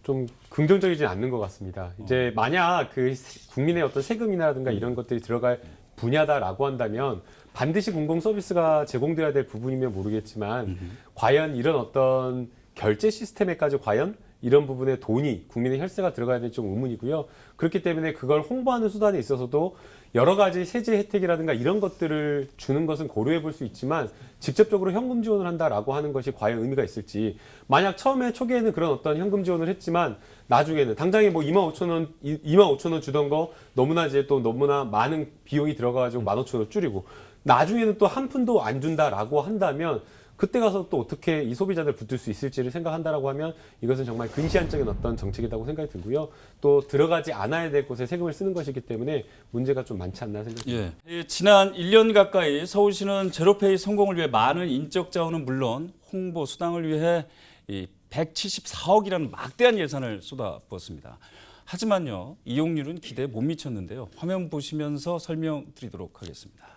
좀 긍정적이진 않는 것 같습니다. 이제 만약 그 국민의 어떤 세금이라든가 이런 것들이 들어갈 분야다라고 한다면 반드시 공공 서비스가 제공돼야 될 부분이면 모르겠지만 과연 이런 어떤 결제 시스템에까지 과연 이런 부분에 돈이 국민의 혈세가 들어가야 될지 좀 의문이고요. 그렇기 때문에 그걸 홍보하는 수단에 있어서도 여러 가지 세제 혜택이라든가 이런 것들을 주는 것은 고려해 볼 수 있지만 직접적으로 현금 지원을 한다라고 하는 것이 과연 의미가 있을지 만약 처음에 초기에는 그런 어떤 현금 지원을 했지만 나중에는 당장에 뭐 25,000원 주던 거 너무나 이제 또 너무나 많은 비용이 들어가가지고 15,000원 줄이고 나중에는 또 한 푼도 안 준다라고 한다면 그때 가서 또 어떻게 이 소비자들 붙들 수 있을지를 생각한다라고 하면 이것은 정말 근시안적인 어떤 정책이라고 생각이 들고요. 또 들어가지 않아야 될 곳에 세금을 쓰는 것이기 때문에 문제가 좀 많지 않나 생각합니다. 예. 지난 1년 가까이 서울시는 제로페이 성공을 위해 많은 인적 자원은 물론 홍보 수당을 위해 이 174억이라는 막대한 예산을 쏟아부었습니다. 하지만요, 이용률은 기대에 못 미쳤는데요. 화면 보시면서 설명드리도록 하겠습니다.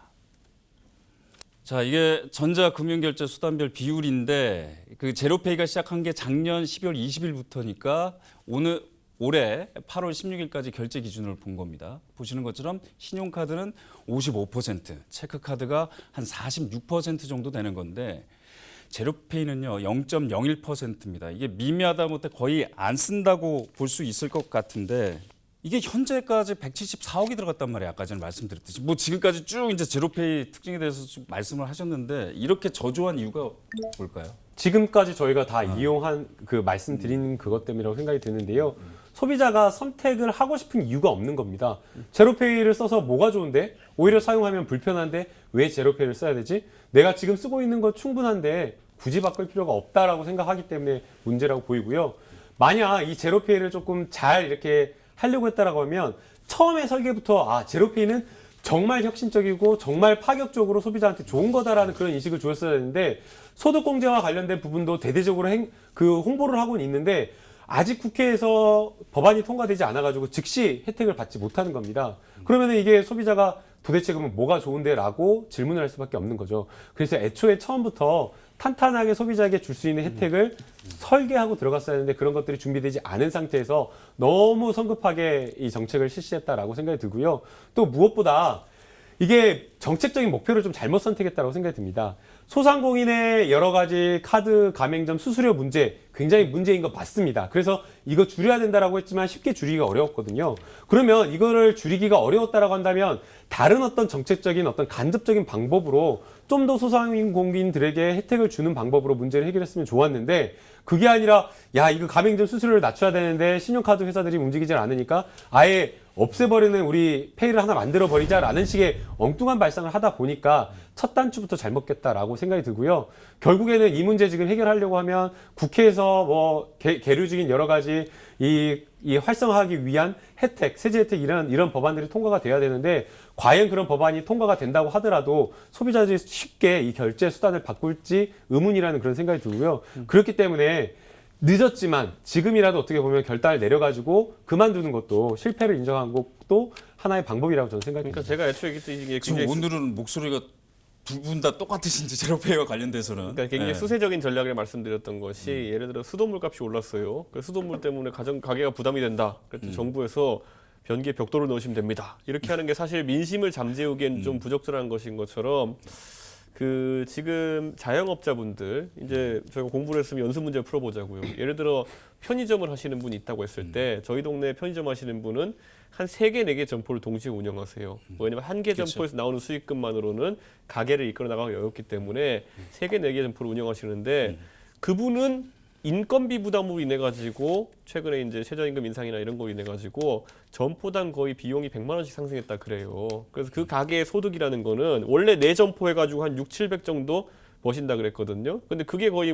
자, 이게 전자금융결제 수단별 비율인데 그 제로페이가 시작한 게 작년 12월 20일부터니까 올해 8월 16일까지 결제 기준을 본 겁니다. 보시는 것처럼 신용카드는 55%, 체크카드가 한 46% 정도 되는 건데 제로페이는요 0.01%입니다. 이게 미미하다 못해 거의 안 쓴다고 볼 수 있을 것 같은데 이게 현재까지 174억이 들어갔단 말이에요. 아까 전에 말씀드렸듯이. 뭐 지금까지 쭉 이제 제로페이 특징에 대해서 좀 말씀을 하셨는데 이렇게 저조한 이유가 뭘까요? 지금까지 저희가 다 이용한 그 말씀드린 그것 때문이라고 생각이 드는데요. 소비자가 선택을 하고 싶은 이유가 없는 겁니다. 제로페이를 써서 뭐가 좋은데? 오히려 사용하면 불편한데 왜 제로페이를 써야 되지? 내가 지금 쓰고 있는 거 충분한데 굳이 바꿀 필요가 없다라고 생각하기 때문에 문제라고 보이고요. 만약 이 제로페이를 조금 잘 이렇게 하려고 했다라고 하면 처음에 설계부터 제로페이는 정말 혁신적이고 정말 파격적으로 소비자한테 좋은 거다라는 그런 인식을 주었어야 했는데 소득공제와 관련된 부분도 대대적으로 홍보를 하고는 있는데 아직 국회에서 법안이 통과되지 않아가지고 즉시 혜택을 받지 못하는 겁니다. 그러면 이게 소비자가 도대체 그러면 뭐가 좋은데? 라고 질문을 할 수밖에 없는 거죠. 그래서 애초에 처음부터 탄탄하게 소비자에게 줄 수 있는 혜택을 설계하고 들어갔어야 했는데 그런 것들이 준비되지 않은 상태에서 너무 성급하게 이 정책을 실시했다라고 생각이 들고요. 또 무엇보다 이게 정책적인 목표를 좀 잘못 선택했다고 생각이 듭니다. 소상공인의 여러 가지 카드 가맹점 수수료 문제 굉장히 문제인 거 맞습니다. 그래서 이거 줄여야 된다라고 했지만 쉽게 줄이기가 어려웠거든요. 그러면 이거를 줄이기가 어려웠다라고 한다면 다른 어떤 정책적인 어떤 간접적인 방법으로 좀 더 소상공인들에게 혜택을 주는 방법으로 문제를 해결했으면 좋았는데 그게 아니라 이거 가맹점 수수료를 낮춰야 되는데 신용카드 회사들이 움직이질 않으니까 아예 없애버리는 우리 페이를 하나 만들어버리자라는 식의 엉뚱한 발상을 하다 보니까 첫 단추부터 잘못겠다라고 생각이 들고요. 결국에는 이 문제 지금 해결하려고 하면 국회에서 계류적인 여러 가지 이 활성화하기 위한 혜택, 세제 혜택 이런 법안들이 통과가 돼야 되는데 과연 그런 법안이 통과가 된다고 하더라도 소비자들이 쉽게 이 결제 수단을 바꿀지 의문이라는 그런 생각이 들고요. 그렇기 때문에 늦었지만 지금이라도 어떻게 보면 결단을 내려가지고 그만두는 것도 실패를 인정한 것도 하나의 방법이라고 저는 생각합니다. 그러니까 제가 애초에 얘기했던 이게 지금 굉장히 오늘은 목소리가 두 분 다 똑같으신지 제로페이와 관련돼서는. 그러니까 굉장히 네. 수세적인 전략을 말씀드렸던 것이 예를 들어 수돗물 값이 올랐어요. 그 수돗물 때문에 가게가 부담이 된다. 그래서 정부에서 변기에 벽돌을 넣으시면 됩니다. 이렇게 하는 게 사실 민심을 잠재우기엔 좀 부적절한 것인 것처럼 지금 자영업자분들 이제 저희가 공부를 했으면 연습 문제 풀어보자고요. 예를 들어 편의점을 하시는 분이 있다고 했을 때 저희 동네 편의점 하시는 분은 한 3개, 4개 점포를 동시에 운영하세요. 왜냐면 한 개 그렇죠. 점포에서 나오는 수익금만으로는 가게를 이끌어 나가기 어렵기 때문에 3개, 4개 점포를 운영하시는데 그분은 인건비 부담으로 인해 가지고 최근에 이제 최저임금 인상이나 이런 거로 인해 가지고 점포당 거의 비용이 100만 원씩 상승했다 그래요. 그래서 그 가게의 소득이라는 거는 원래 4점포 해가지고 한 6, 700 정도 버신다 그랬거든요. 근데 그게 거의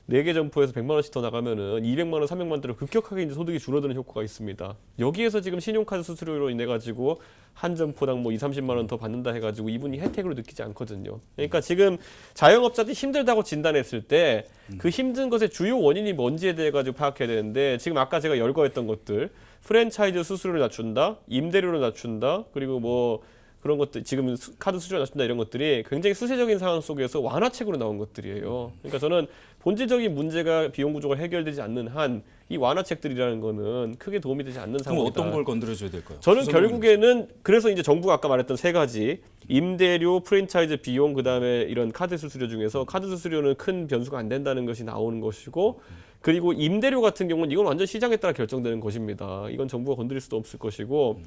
4개 점포에서 100만 원씩 더 나가면은 200만 원, 300만 원대로 급격하게 이제 소득이 줄어드는 효과가 있습니다. 여기에서 지금 신용카드 수수료로 인해 가지고 한 점포당 2, 30만 원 더 받는다 해가지고 이분이 혜택으로 느끼지 않거든요. 그러니까 지금 자영업자들이 힘들다고 진단했을 때 그 힘든 것의 주요 원인이 뭔지에 대해 가지고 파악해야 되는데 지금 아까 제가 열거했던 것들 프랜차이즈 수수료를 낮춘다, 임대료를 낮춘다, 그리고 그런 것들 지금 카드 수수료 낮춘다 이런 것들이 굉장히 수세적인 상황 속에서 완화책으로 나온 것들이에요. 그러니까 저는 본질적인 문제가 비용 구조가 해결되지 않는 한 이 완화책들이라는 거는 크게 도움이 되지 않는 그럼 상황이다. 어떤 걸 건드려줘야 될까요? 저는 결국에는 그래서 이제 정부가 아까 말했던 3가지 임대료, 프랜차이즈 비용, 그다음에 이런 카드 수수료 중에서 카드 수수료는 큰 변수가 안 된다는 것이 나오는 것이고 그리고 임대료 같은 경우는 이건 완전 시장에 따라 결정되는 것입니다. 이건 정부가 건드릴 수도 없을 것이고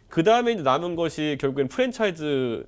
그 다음에 이제 남은 것이 결국엔 프랜차이즈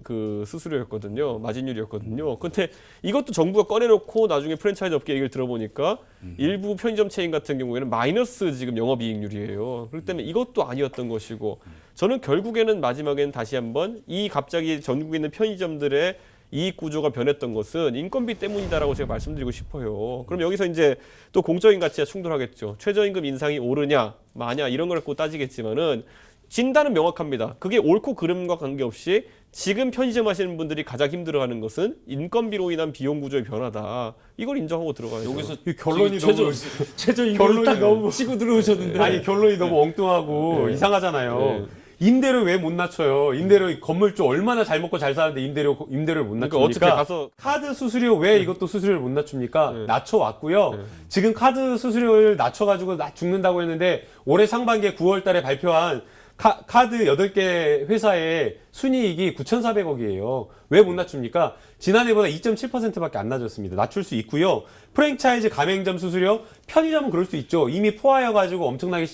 수수료였거든요. 마진율이었거든요. 근데 이것도 정부가 꺼내놓고 나중에 프랜차이즈 업계 얘기를 들어보니까 일부 편의점 체인 같은 경우에는 마이너스 지금 영업이익률이에요. 그렇기 때문에 이것도 아니었던 것이고 저는 결국에는 마지막에는 다시 한번 갑자기 전국에 있는 편의점들의 이익 구조가 변했던 것은 인건비 때문이다라고 제가 말씀드리고 싶어요. 그럼 여기서 이제 또 공적인 가치와 충돌하겠죠. 최저임금 인상이 오르냐, 마냐 이런 걸 갖고 따지겠지만은 진단은 명확합니다. 그게 옳고 그름과 관계없이 지금 편의점 하시는 분들이 가장 힘들어하는 것은 인건비로 인한 비용 구조의 변화다. 이걸 인정하고 들어가야죠. 여기서 이 결론이 너무 최저임금을 딱 너무 치고 들어오셨는데 아니 결론이 너무 엉뚱하고 이상하잖아요. 임대료 왜 못 낮춰요? 임대료 건물주 얼마나 잘 먹고 잘 사는데 임대료를 못 낮춥니까? 그러니까 어떻게 가서 카드 수수료 왜 이것도 수수료를 못 낮춥니까? 낮춰왔고요. 지금 카드 수수료를 낮춰가지고 죽는다고 했는데 올해 상반기에 9월달에 발표한 카드 8개 회사의 순이익이 9,400억이에요. 왜 못 낮춥니까? 지난해보다 2.7%밖에 안 낮았습니다. 낮출 수 있고요. 프랜차이즈 가맹점 수수료, 편의점은 그럴 수 있죠. 이미 포화여가지고 엄청나게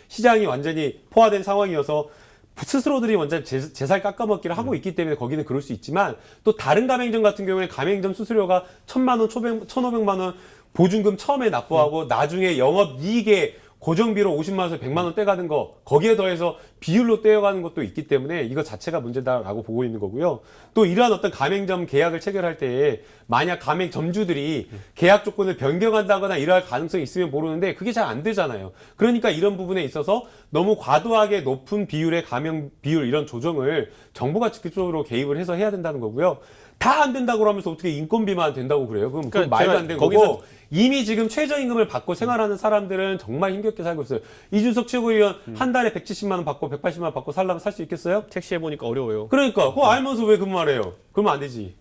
시장이 완전히 포화된 상황이어서 스스로들이 완전 제살 깎아먹기를 하고 있기 때문에 거기는 그럴 수 있지만 또 다른 가맹점 같은 경우에 가맹점 수수료가 1,000만 원, 1,500만 원 보증금 처음에 납부하고 나중에 영업이익에 고정비로 50만 원에서 100만 원 떼가는 거 거기에 더해서 비율로 떼어가는 것도 있기 때문에 이거 자체가 문제다라고 보고 있는 거고요. 또 이러한 어떤 가맹점 계약을 체결할 때에 만약 가맹점주들이 계약 조건을 변경한다거나 이러할 가능성이 있으면 모르는데 그게 잘 안 되잖아요. 그러니까 이런 부분에 있어서 너무 과도하게 높은 비율의 가맹 비율 이런 조정을 정부가 직접적으로 개입을 해서 해야 된다는 거고요. 다 안 된다고 하면서 어떻게 인건비만 된다고 그래요? 그럼 그건 그러니까 말도 제가 안 되는 거기서 거고 이미 지금 최저임금을 받고 생활하는 사람들은 정말 힘겹게 살고 있어요. 이준석 최고위원 한 달에 170만 원 받고 180만 원 받고 살려면 살 수 있겠어요? 택시 해보니까 어려워요. 그러니까 그거 알면서 왜 그 말해요? 그러면 안 되지.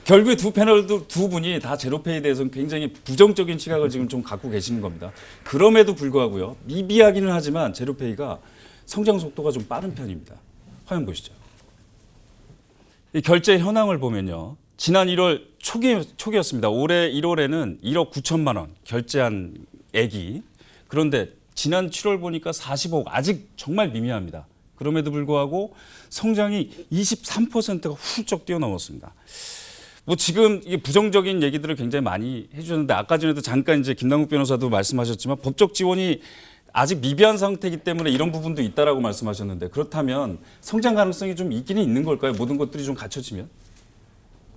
결국에 두 패널도 두 분이 다 제로페이에 대해서는 굉장히 부정적인 시각을 지금 좀 갖고 계시는 겁니다. 그럼에도 불구하고요. 미비하기는 하지만 제로페이가 성장 속도가 좀 빠른 편입니다. 화면 보시죠. 이 결제 현황을 보면요. 지난 1월 초기였습니다. 올해 1월에는 1억 9천만 원 결제한 액이. 그런데 지난 7월 보니까 45억, 아직 정말 미미합니다. 그럼에도 불구하고 성장이 23%가 훌쩍 뛰어넘었습니다. 뭐 지금 이게 부정적인 얘기들을 굉장히 많이 해주셨는데 아까 전에도 잠깐 이제 김남국 변호사도 말씀하셨지만 법적 지원이 아직 미비한 상태이기 때문에 이런 부분도 있다라고 말씀하셨는데 그렇다면 성장 가능성이 좀 있기는 있는 걸까요? 모든 것들이 좀 갖춰지면?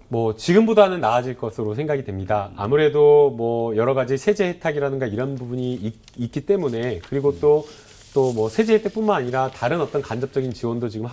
뭐 지금보다는 나아질 것으로 생각이 됩니다. 아무래도 뭐 여러 가지 세제 혜택이라든가 이런 부분이 있기 때문에 그리고 또 뭐 세제 혜택뿐만 아니라 다른 어떤 간접적인 지원도 지금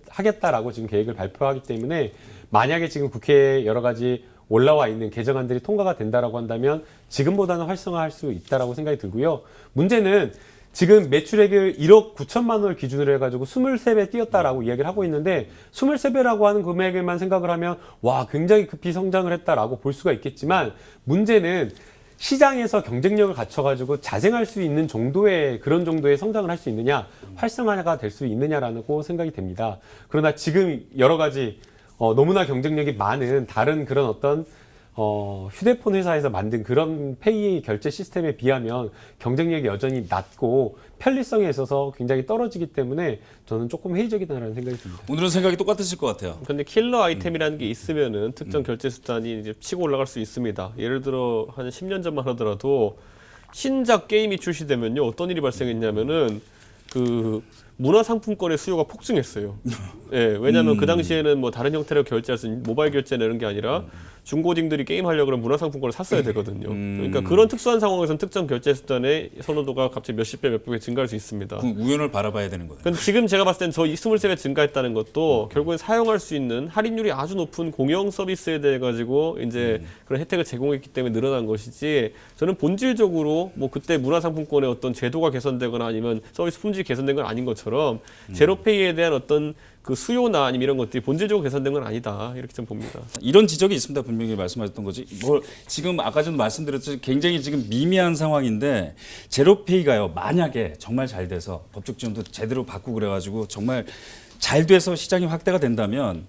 하겠다라고 지금 계획을 발표하기 때문에 만약에 지금 국회에 여러 가지 올라와 있는 개정안들이 통과가 된다라고 한다면 지금보다는 활성화할 수 있다라고 생각이 들고요. 문제는 지금 매출액을 1억 9천만 원을 기준으로 해가지고 23배 뛰었다라고 이야기를 하고 있는데 23배라고 하는 금액에만 생각을 하면 와 굉장히 급히 성장을 했다라고 볼 수가 있겠지만 문제는 시장에서 경쟁력을 갖춰가지고 자생할 수 있는 정도의 그런 정도의 성장을 할 수 있느냐 활성화가 될 수 있느냐라고 생각이 됩니다. 그러나 지금 여러 가지 너무나 경쟁력이 많은 다른 그런 어떤 휴대폰 회사에서 만든 그런 페이 결제 시스템에 비하면 경쟁력이 여전히 낮고 편리성에 있어서 굉장히 떨어지기 때문에 저는 조금 회의적이다라는 생각이 듭니다. 오늘은 생각이 똑같으실 것 같아요. 근데 킬러 아이템이라는 게 있으면은 특정 결제 수단이 이제 치고 올라갈 수 있습니다. 예를 들어 한 10년 전만 하더라도 신작 게임이 출시되면요 어떤 일이 발생했냐면은 그 문화상품권의 수요가 폭증했어요. 예, 왜냐하면 그 당시에는 뭐 다른 형태로 결제할 수 있는 모바일 결제나 이런 게 아니라 중고딩들이 게임 하려고 그러면 문화상품권을 샀어야 되거든요. 그러니까 그런 특수한 상황에서는 특정 결제 수단의 선호도가 갑자기 몇십 배, 몇백 배 증가할 수 있습니다. 그 우연을 바라봐야 되는 거예요. 근데 지금 제가 봤을 땐 저 23배 증가했다는 것도 결국엔 사용할 수 있는 할인율이 아주 높은 공영 서비스에 대해 가지고 이제 그런 혜택을 제공했기 때문에 늘어난 것이지 저는 본질적으로 뭐 그때 문화상품권의 어떤 제도가 개선되거나 아니면 서비스 품질이 개선된 건 아닌 것처럼 제로페이에 대한 어떤 그 수요나 아니면 이런 것들이 본질적으로 개선된 건 아니다 이렇게 좀 봅니다. 이런 지적이 있습니다. 분명히 말씀하셨던 거지. 뭘 지금 아까 전에 말씀드렸듯이 굉장히 지금 미미한 상황인데 제로페이가요. 만약에 정말 잘 돼서 법적 지원도 제대로 받고 그래가지고 정말 잘 돼서 시장이 확대가 된다면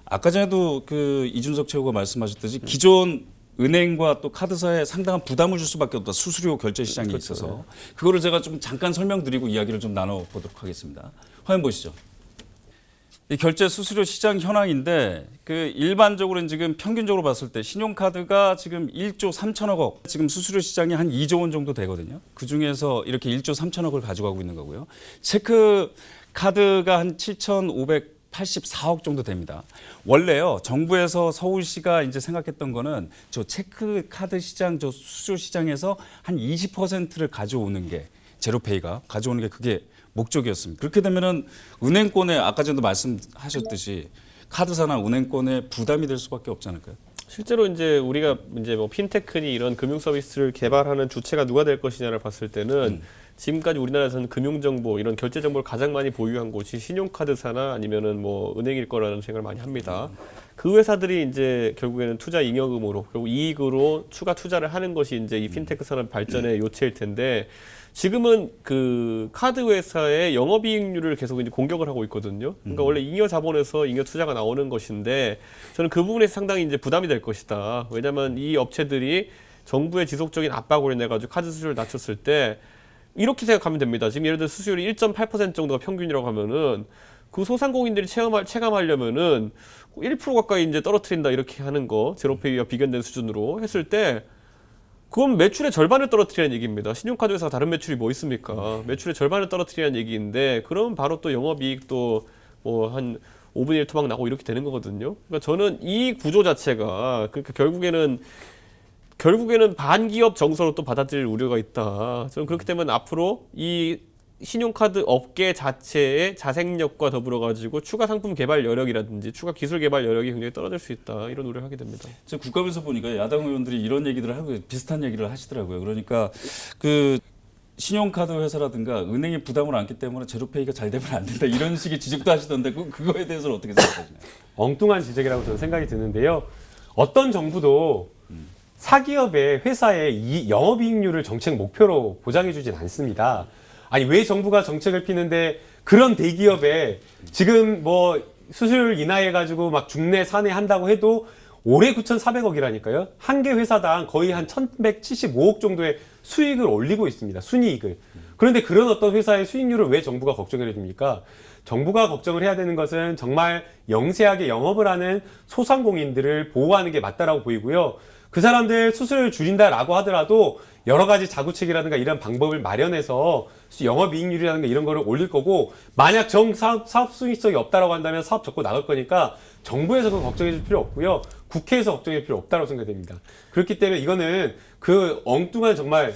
아까 전에도 그 이준석 최고가 말씀하셨듯이 기존 은행과 또 카드사에 상당한 부담을 줄 수밖에 없다. 수수료 결제 시장에 있어서. 그거를 제가 좀 잠깐 설명드리고 이야기를 좀 나눠보도록 하겠습니다. 화면 보시죠. 이 결제 수수료 시장 현황인데 그 일반적으로는 지금 평균적으로 봤을 때 신용카드가 지금 1조 3천억 원, 지금 수수료 시장이 한 2조 원 정도 되거든요. 그중에서 이렇게 1조 3천억을 가져가고 있는 거고요. 체크 카드가 한 7,584억 정도 됩니다. 원래요, 정부에서 서울시가 이제 생각했던 거는 저 체크 카드 시장, 저 수수료 시장에서 한 20%를 가져오는 게 제로페이가 가져오는 게 그게 목적이었습니다. 그렇게 되면은 은행권에 아까 전에도 말씀하셨듯이 카드사나 은행권에 부담이 될 수밖에 없지 않을까요? 실제로 이제 우리가 이제 뭐 핀테크니 이런 금융 서비스를 개발하는 주체가 누가 될 것이냐를 봤을 때는 지금까지 우리나라에서는 금융 정보 이런 결제 정보를 가장 많이 보유한 곳이 신용카드사나 아니면은 뭐 은행일 거라는 생각을 많이 합니다. 그 회사들이 이제 결국에는 투자 잉여금으로 결국 이익으로 추가 투자를 하는 것이 이제 이 핀테크 산업 발전의 요체일 텐데 지금은 그 카드 회사의 영업이익률을 계속 이제 공격을 하고 있거든요. 그러니까 원래 잉여 자본에서 잉여 투자가 나오는 것인데 저는 그 부분에서 상당히 이제 부담이 될 것이다. 왜냐하면 이 업체들이 정부의 지속적인 압박으로 인해 가지고 카드 수수료를 낮췄을 때 이렇게 생각하면 됩니다. 지금 예를 들어 수수료율이 1.8% 정도가 평균이라고 하면은 그 소상공인들이 체감하려면은 1% 가까이 이제 떨어뜨린다 이렇게 하는 거 제로페이와 비견된 수준으로 했을 때 그럼 매출의 절반을 떨어뜨리는 얘기입니다. 신용카드 회사가 다른 매출이 뭐 있습니까? 매출의 절반을 떨어뜨리는 얘기인데 그럼 바로 또 영업이익도 뭐 한 5분의 1 토막 나고 이렇게 되는 거거든요. 그러니까 저는 이 구조 자체가 그러니까 결국에는 반기업 정서로 또 받아들일 우려가 있다. 저는 그렇기 때문에 앞으로 이 신용카드 업계 자체의 자생력과 더불어 가지고 추가 상품 개발 여력이라든지 추가 기술 개발 여력이 굉장히 떨어질 수 있다. 이런 우려를 하게 됩니다. 지금 국감에서 보니까 야당 의원들이 이런 얘기들을 하고 비슷한 얘기를 하시더라고요. 그러니까 그 신용카드 회사라든가 은행이 부담을 안기 때문에 제로페이가 잘 되면 안 된다. 이런 식의 지적도 하시던데 그거에 대해서는 어떻게 생각하시나요? 엉뚱한 지적이라고 저는 생각이 드는데요. 어떤 정부도 사기업의 회사의 이 영업이익률을 정책 목표로 보장해주진 않습니다. 아니 왜 정부가 정책을 피는데 그런 대기업에 지금 뭐 수수료를 인하해가지고 막 중내 산해 한다고 해도 올해 9,400억이라니까요. 한 개 회사당 거의 한 1,175억 정도의 수익을 올리고 있습니다. 순이익을. 그런데 그런 어떤 회사의 수익률을 왜 정부가 걱정을 해줍니까? 정부가 걱정을 해야 되는 것은 정말 영세하게 영업을 하는 소상공인들을 보호하는 게 맞다라고 보이고요. 그 사람들 수수료를 줄인다라고 하더라도 여러 가지 자구책이라든가 이런 방법을 마련해서 영업이익률이라든가 이런 거를 올릴 거고, 만약 사업 수익성이 없다라고 한다면 사업 접고 나갈 거니까 정부에서 그거 걱정해 줄 필요 없고요. 국회에서 걱정할 필요 없다고 생각됩니다. 그렇기 때문에 이거는 그 엉뚱한 정말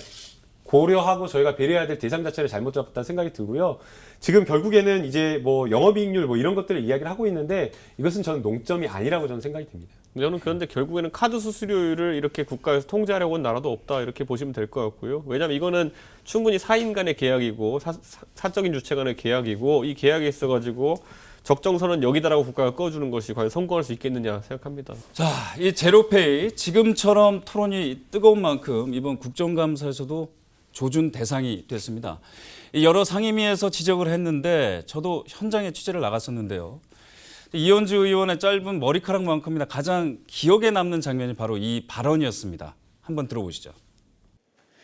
고려하고 저희가 배려해야 될 대상 자체를 잘못 잡았다는 생각이 들고요. 지금 결국에는 이제 뭐 영업이익률 뭐 이런 것들을 이야기를 하고 있는데 이것은 저는 농점이 아니라고 저는 생각이 듭니다. 저는 그런데 결국에는 카드 수수료율을 이렇게 국가에서 통제하려고 한 나라도 없다 이렇게 보시면 될 것 같고요. 왜냐하면 이거는 충분히 사인 간의 계약이고 사적인 주체 간의 계약이고 이 계약에 있어가지고 적정선은 여기다라고 국가가 꺼주는 것이 과연 성공할 수 있겠느냐 생각합니다. 자, 이 제로페이 지금처럼 토론이 뜨거운 만큼 이번 국정감사에서도 조준 대상이 됐습니다. 여러 상임위에서 지적을 했는데 저도 현장에 취재를 나갔었는데요. 이현주 의원의 짧은 머리카락만큼이나 가장 기억에 남는 장면이 바로 이 발언이었습니다. 한번 들어보시죠.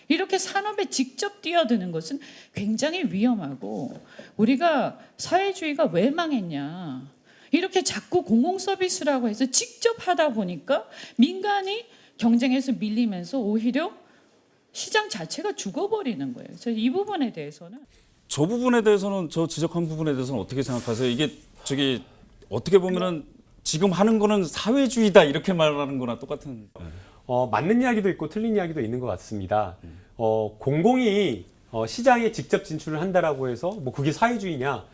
이렇게 산업에 직접 뛰어드는 것은 굉장히 위험하고, 우리가 사회주의가 왜 망했냐, 이렇게 자꾸 공공서비스라고 해서 직접 하다 보니까 민간이 경쟁에서 밀리면서 오히려 시장 자체가 죽어버리는 거예요. 그래서 이 부분에 대해서는 저 지적한 부분에 대해서는 어떻게 생각하세요? 이게 어떻게 보면은 지금 하는 거는 사회주의다 이렇게 말하는 거나 똑같은. 맞는 이야기도 있고 틀린 이야기도 있는 것 같습니다. 공공이 시장에 직접 진출을 한다라고 해서 뭐 그게 사회주의냐,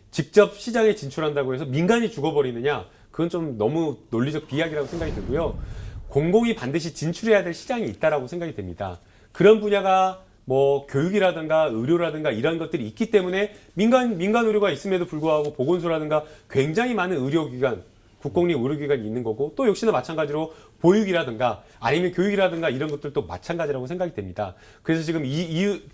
직접 시장에 진출한다고 해서 민간이 죽어버리느냐, 그건 좀 너무 논리적 비약이라고 생각이 들고요. 공공이 반드시 진출해야 될 시장이 있다라고 생각이 됩니다. 그런 분야가 뭐 교육이라든가 의료라든가 이런 것들이 있기 때문에 민간 의료가 있음에도 불구하고 보건소라든가 굉장히 많은 의료기관, 국공립 의료기관이 있는 거고, 또 역시나 마찬가지로 보육이라든가 아니면 교육이라든가 이런 것들도 마찬가지라고 생각이 됩니다. 그래서 지금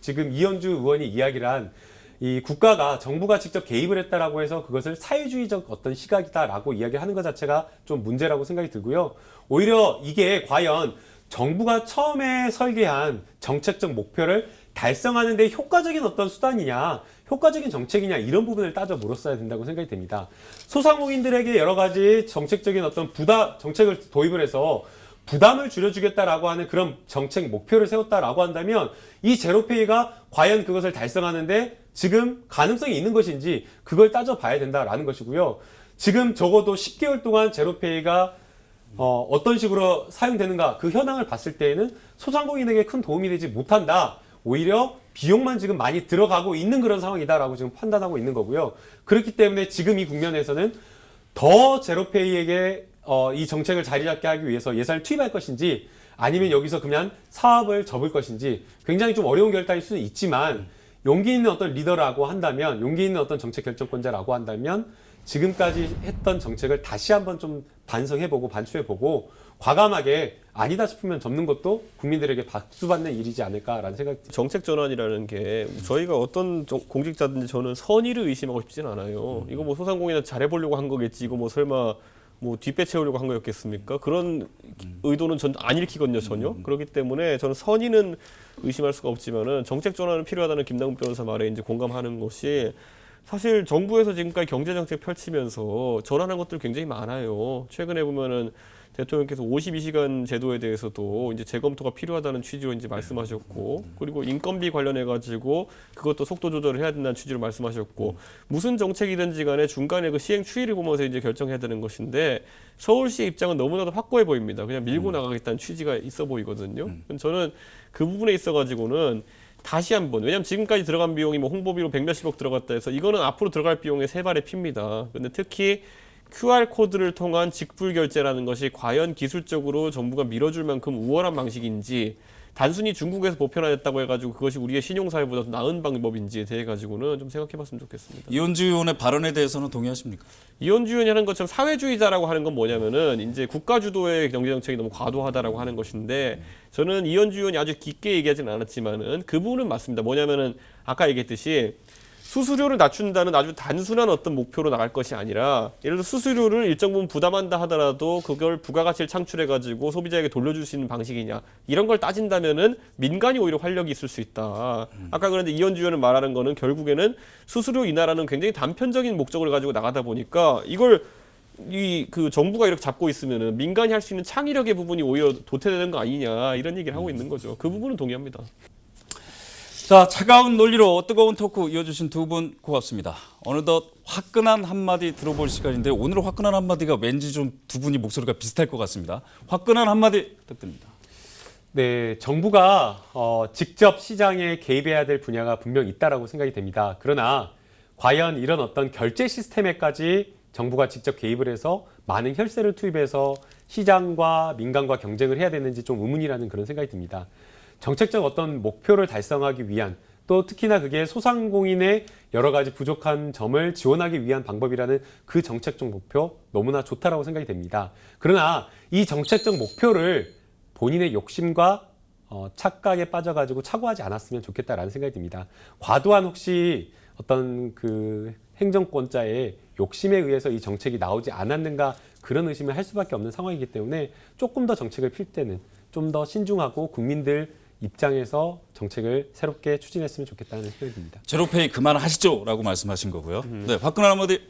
지금 이현주 의원이 이야기를 한 이 국가가, 정부가 직접 개입을 했다라고 해서 그것을 사회주의적 어떤 시각이다라고 이야기하는 것 자체가 좀 문제라고 생각이 들고요. 오히려 이게 과연 정부가 처음에 설계한 정책적 목표를 달성하는 데 효과적인 어떤 수단이냐, 효과적인 정책이냐, 이런 부분을 따져 물었어야 된다고 생각이 됩니다. 소상공인들에게 여러 가지 정책적인 어떤 정책을 도입을 해서 부담을 줄여주겠다라고 하는 그런 정책 목표를 세웠다라고 한다면 이 제로페이가 과연 그것을 달성하는데 지금 가능성이 있는 것인지 그걸 따져봐야 된다라는 것이고요. 지금 적어도 10개월 동안 제로페이가 어떤 식으로 사용되는가, 그 현황을 봤을 때에는 소상공인에게 큰 도움이 되지 못한다. 오히려 비용만 지금 많이 들어가고 있는 그런 상황이다라고 지금 판단하고 있는 거고요. 그렇기 때문에 지금 이 국면에서는 더 제로페이에게 이 정책을 자리 잡게 하기 위해서 예산을 투입할 것인지, 아니면 여기서 그냥 사업을 접을 것인지 굉장히 좀 어려운 결단일 수는 있지만, 용기 있는 어떤 리더라고 한다면, 용기 있는 어떤 정책 결정권자라고 한다면 지금까지 했던 정책을 다시 한번 좀 반성해보고 반추해보고 과감하게 아니다 싶으면 접는 것도 국민들에게 박수받는 일이지 않을까라는 생각이 듭니다. 정책 전환이라는 게 저희가 어떤 공직자든지 저는 선의를 의심하고 싶진 않아요. 이거 뭐 소상공인한테 잘해보려고 한 거겠지, 이거 뭐 설마 뭐 뒷배 채우려고 한 거였겠습니까? 그런 의도는 전 안 읽히거든요, 전혀. 그렇기 때문에 저는 선의는 의심할 수가 없지만은 정책 전환은 필요하다는 김남국 변호사 말에 이제 공감하는 것이, 사실 정부에서 지금까지 경제정책 펼치면서 전환한 것들 굉장히 많아요. 최근에 보면은 대통령께서 52시간 제도에 대해서도 이제 재검토가 필요하다는 취지로 이제 말씀하셨고, 그리고 인건비 관련해 가지고 그것도 속도 조절을 해야 된다는 취지로 말씀하셨고, 무슨 정책이든지 간에 중간에 그 시행 추이를 보면서 이제 결정해야 되는 것인데, 서울시의 입장은 너무나도 확고해 보입니다. 그냥 밀고 나가겠다는 취지가 있어 보이거든요. 저는 그 부분에 있어 가지고는 다시 한번, 왜냐하면 지금까지 들어간 비용이 뭐 홍보비로 100몇십억 들어갔다 해서 이거는 앞으로 들어갈 비용의 세 발의 피입니다. 근데 특히 QR코드를 통한 직불 결제라는 것이 과연 기술적으로 정부가 밀어줄 만큼 우월한 방식인지, 단순히 중국에서 보편화됐다고 해가지고 그것이 우리의 신용사회보다 더 나은 방법인지에 대해 가지고는 좀 생각해봤으면 좋겠습니다. 이현주 의원의 발언에 대해서는 동의하십니까? 이현주 의원이 하는 것처럼 사회주의자라고 하는 건 뭐냐면은 이제 국가 주도의 경제 정책이 너무 과도하다라고 하는 것인데, 저는 이현주 의원이 아주 깊게 얘기하지는 않았지만은 그 부분은 맞습니다. 뭐냐면은 아까 얘기했듯이 수수료를 낮춘다는 아주 단순한 어떤 목표로 나갈 것이 아니라, 예를 들어 수수료를 일정 부분 부담한다 하더라도 그걸 부가가치를 창출해가지고 소비자에게 돌려줄 수 있는 방식이냐, 이런 걸 따진다면은 민간이 오히려 활력이 있을 수 있다. 아까 그런데 이현주 의원은 말하는 거는 결국에는 수수료 인하라는 굉장히 단편적인 목적을 가지고 나가다 보니까 이걸 그 정부가 이렇게 잡고 있으면은 민간이 할 수 있는 창의력의 부분이 오히려 도태되는 거 아니냐, 이런 얘기를 하고 있는 거죠. 그 부분은 동의합니다. 자, 차가운 논리로 뜨거운 토크 이어주신 두 분 고맙습니다. 어느덧 화끈한 한마디 들어볼 시간인데, 오늘 화끈한 한마디가 왠지 좀 두 분이 목소리가 비슷할 것 같습니다. 화끈한 한마디 부탁드립니다. 네, 정부가 직접 시장에 개입해야 될 분야가 분명 있다라고 생각이 됩니다. 그러나 과연 이런 어떤 결제 시스템에까지 정부가 직접 개입을 해서 많은 혈세를 투입해서 시장과 민간과 경쟁을 해야 되는지 좀 의문이라는 그런 생각이 듭니다. 정책적 어떤 목표를 달성하기 위한, 또 특히나 그게 소상공인의 여러 가지 부족한 점을 지원하기 위한 방법이라는 그 정책적 목표 너무나 좋다라고 생각이 됩니다. 그러나 이 정책적 목표를 본인의 욕심과 착각에 빠져가지고 착오하지 않았으면 좋겠다라는 생각이 듭니다. 과도한 혹시 어떤 그 행정권자의 욕심에 의해서 이 정책이 나오지 않았는가, 그런 의심을 할 수밖에 없는 상황이기 때문에 조금 더 정책을 필 때는 좀 더 신중하고 국민들 입장에서 정책을 새롭게 추진했으면 좋겠다는 생각이 듭니다. 제로페이 그만하시죠라고 말씀하신 거고요. 네, 화끈한 한마디.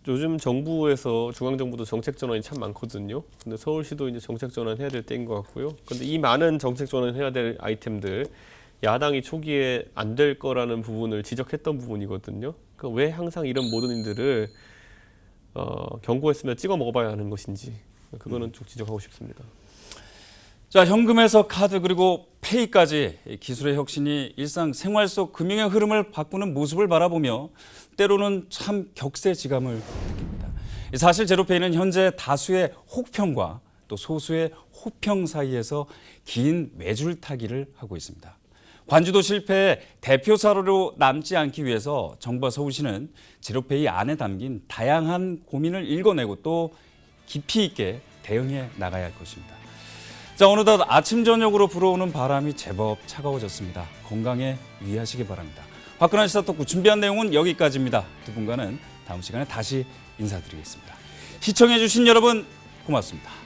요즘 정부에서, 중앙정부도 정책 전환이 참 많거든요. 근데 서울시도 이제 정책 전환해야 될 때인 것 같고요. 근데 이 많은 정책 전환해야 될 아이템들, 야당이 초기에 안 될 거라는 부분을 지적했던 부분이거든요. 그러니까 왜 항상 이런 모든 일들을 경고했으면 찍어 먹어봐야 하는 것인지, 그거는 좀 지적하고 싶습니다. 자, 현금에서 카드 그리고 페이까지 기술의 혁신이 일상 생활 속 금융의 흐름을 바꾸는 모습을 바라보며 때로는 참 격세지감을 느낍니다. 사실 제로페이는 현재 다수의 혹평과 또 소수의 호평 사이에서 긴 외줄타기를 하고 있습니다. 관주도 실패의 대표 사례로 남지 않기 위해서 정부와 서울시는 제로페이 안에 담긴 다양한 고민을 읽어내고 또 깊이 있게 대응해 나가야 할 것입니다. 자, 어느덧 아침 저녁으로 불어오는 바람이 제법 차가워졌습니다. 건강에 유의하시기 바랍니다. 화끈한 시사 토크 준비한 내용은 여기까지입니다. 두 분과는 다음 시간에 다시 인사드리겠습니다. 시청해주신 여러분 고맙습니다.